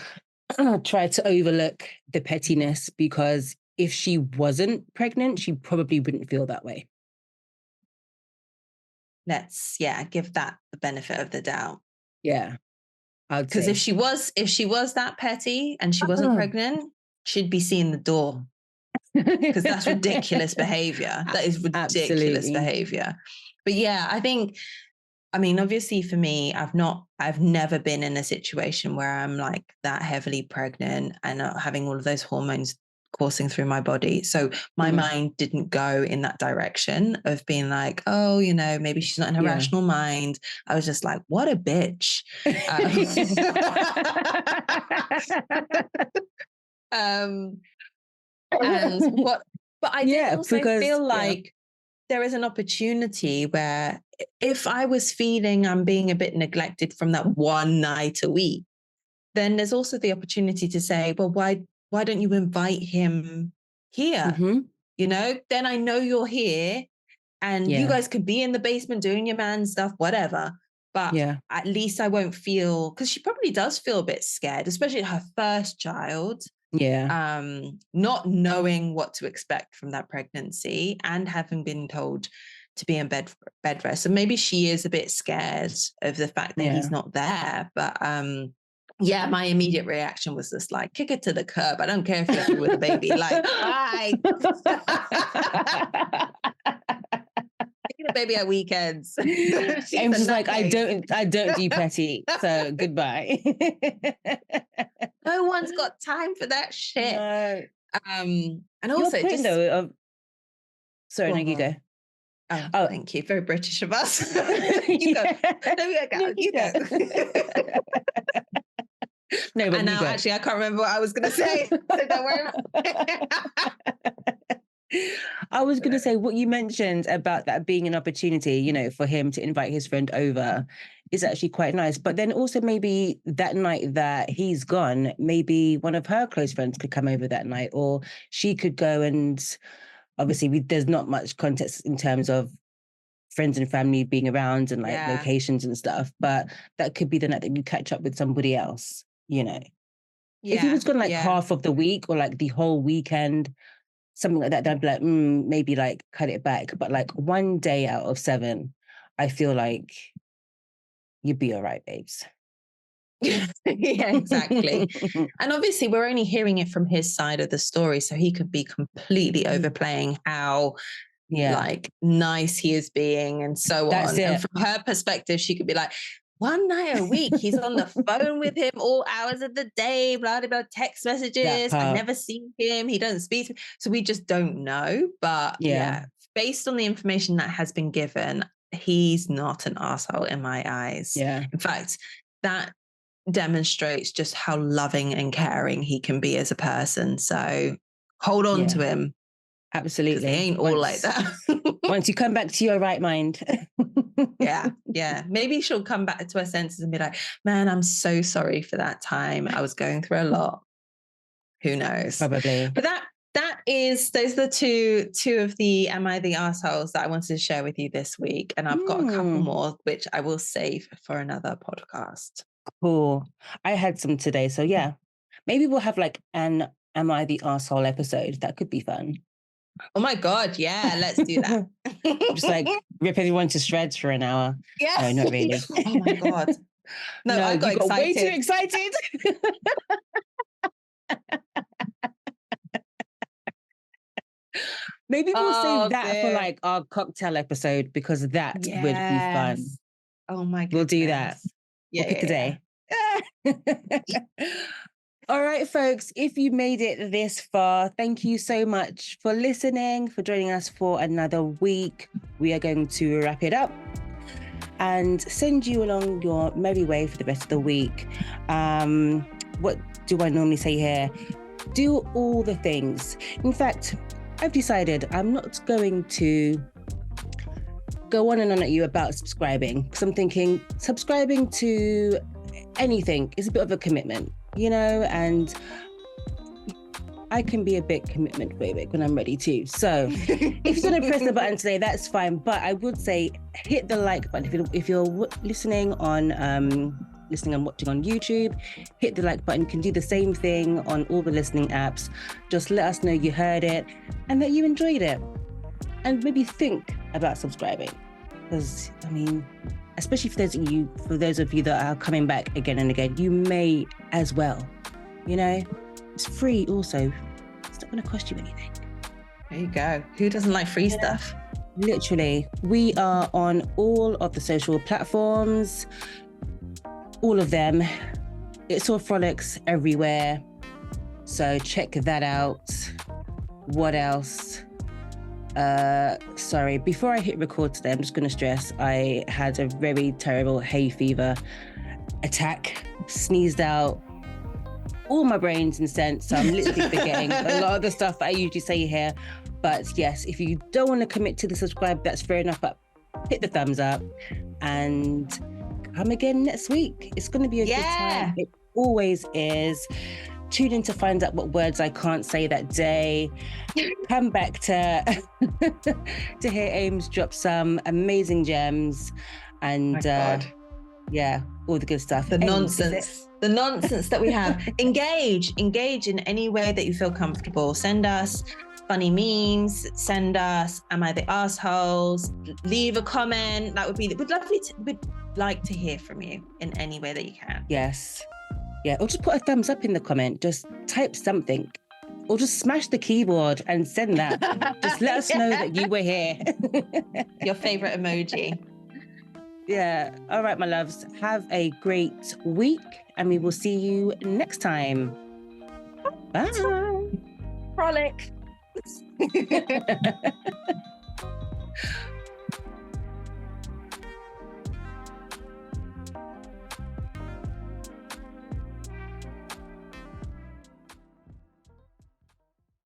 Try to overlook the pettiness, because if she wasn't pregnant, she probably wouldn't feel that way. Let's give that the benefit of the doubt. Yeah, I'd Because say. if she was that petty and she wasn't pregnant, she'd be seeing the door. Because that's ridiculous behavior. That is ridiculous behavior. But yeah, I mean, obviously for me, I've never been in a situation where I'm like that heavily pregnant and having all of those hormones coursing through my body. So my mind didn't go in that direction of being like, oh, maybe she's not in her rational mind. I was just like, what a bitch. But I did also feel like there is an opportunity where if I was feeling I'm being a bit neglected from that one night a week, then there's also the opportunity to say, well, why don't you invite him here? Then I know you're here and you guys could be in the basement doing your man stuff, whatever. But at least I won't feel, because she probably does feel a bit scared, especially her first child. Not knowing what to expect from that pregnancy and having been told to be in bed rest. And maybe she is a bit scared of the fact that he's not there. But my immediate reaction was just like, kick it to the curb. I don't care if you're with a baby. Like, bye. Taking a baby at weekends. I'm just like, I don't do petty. So goodbye. No one's got time for that shit. No. And also, your point, though, sorry, no, you go. Oh, thank you. Very British of us. You go. No, you go. No, but and now, actually, I can't remember what I was going to say. So don't worry. I was going to say what you mentioned about that being an opportunity, for him to invite his friend over is actually quite nice. But then also maybe that night that he's gone, maybe one of her close friends could come over that night, or she could go, and obviously there's not much context in terms of friends and family being around and like locations and stuff, but that could be the night that you catch up with somebody else, If he was gone like half of the week or like the whole weekend, something like that, then I'd be like, maybe like cut it back. But like one day out of 7, I feel like you'd be all right, babes. Yeah, exactly. And obviously we're only hearing it from his side of the story, so he could be completely overplaying how like nice he is being and so on. And from her perspective, she could be like, one night a week, he's on the phone with him all hours of the day, blah, blah, blah, text messages. I never seen him. He doesn't speak to me. So we just don't know. But based on the information that has been given, he's not an arsehole in my eyes. In fact, that demonstrates just how loving and caring he can be as a person. So hold on to him. Absolutely. They ain't all like that. Once you come back to your right mind. Yeah. Maybe she'll come back to her senses and be like, man, I'm so sorry for that time. I was going through a lot. Who knows? Probably. But those are the two of the Am I the Arseholes that I wanted to share with you this week. And I've got a couple more, which I will save for another podcast. Cool. I had some today. So maybe we'll have like an Am I the Arsehole episode. That could be fun. Oh my God, yeah, let's do that. Just like rip everyone to shreds for an hour. Yeah. No, not really. Oh my God. No, I got excited. Way too excited. Maybe we'll save that for like our cocktail episode, because that would be fun. Oh my God. We'll do that. We'll pick a day. All right, folks, if you made it this far, thank you so much for listening, for joining us for another week. We are going to wrap it up and send you along your merry way for the rest of the week. What do I normally say here? Do all the things. In fact, I've decided I'm not going to go on and on at you about subscribing, because I'm thinking subscribing to anything is a bit of a commitment, and I can be a bit commitment phobic when I'm ready too. So if you want to press the button today, that's fine. But I would say hit the like button. If you're listening on watching on YouTube, hit the like button. You can do the same thing on all the listening apps. Just let us know you heard it and that you enjoyed it. And maybe think about subscribing. Because, I mean, especially for those of you that are coming back again and again, you may as well. You know, it's free also. It's not going to cost you anything. There you go. Who doesn't like free stuff? Literally. We are on all of the social platforms. All of them. It's all Frolics everywhere. So check that out. What else? Sorry, before I hit record today, I'm just going to stress I had a very terrible hay fever attack, sneezed out all my brains in sense, so I'm literally forgetting a lot of the stuff I usually say here. But yes, if you don't want to commit to the subscribe, that's fair enough, but hit the thumbs up and come again next week. It's going to be a good time. It always is. Tune in to find out what words I can't say that day. Come back to hear Ames drop some amazing gems and all the good stuff. The nonsense that we have. Engage in any way that you feel comfortable. Send us funny memes. Send us, am I the assholes? Leave a comment. We'd like to hear from you in any way that you can. Yes. Yeah, or just put a thumbs up in the comment. Just type something. Or just smash the keyboard and send that. Just let us know that you were here. Your favorite emoji. Yeah. All right, my loves. Have a great week and we will see you next time. Bye. Frolic.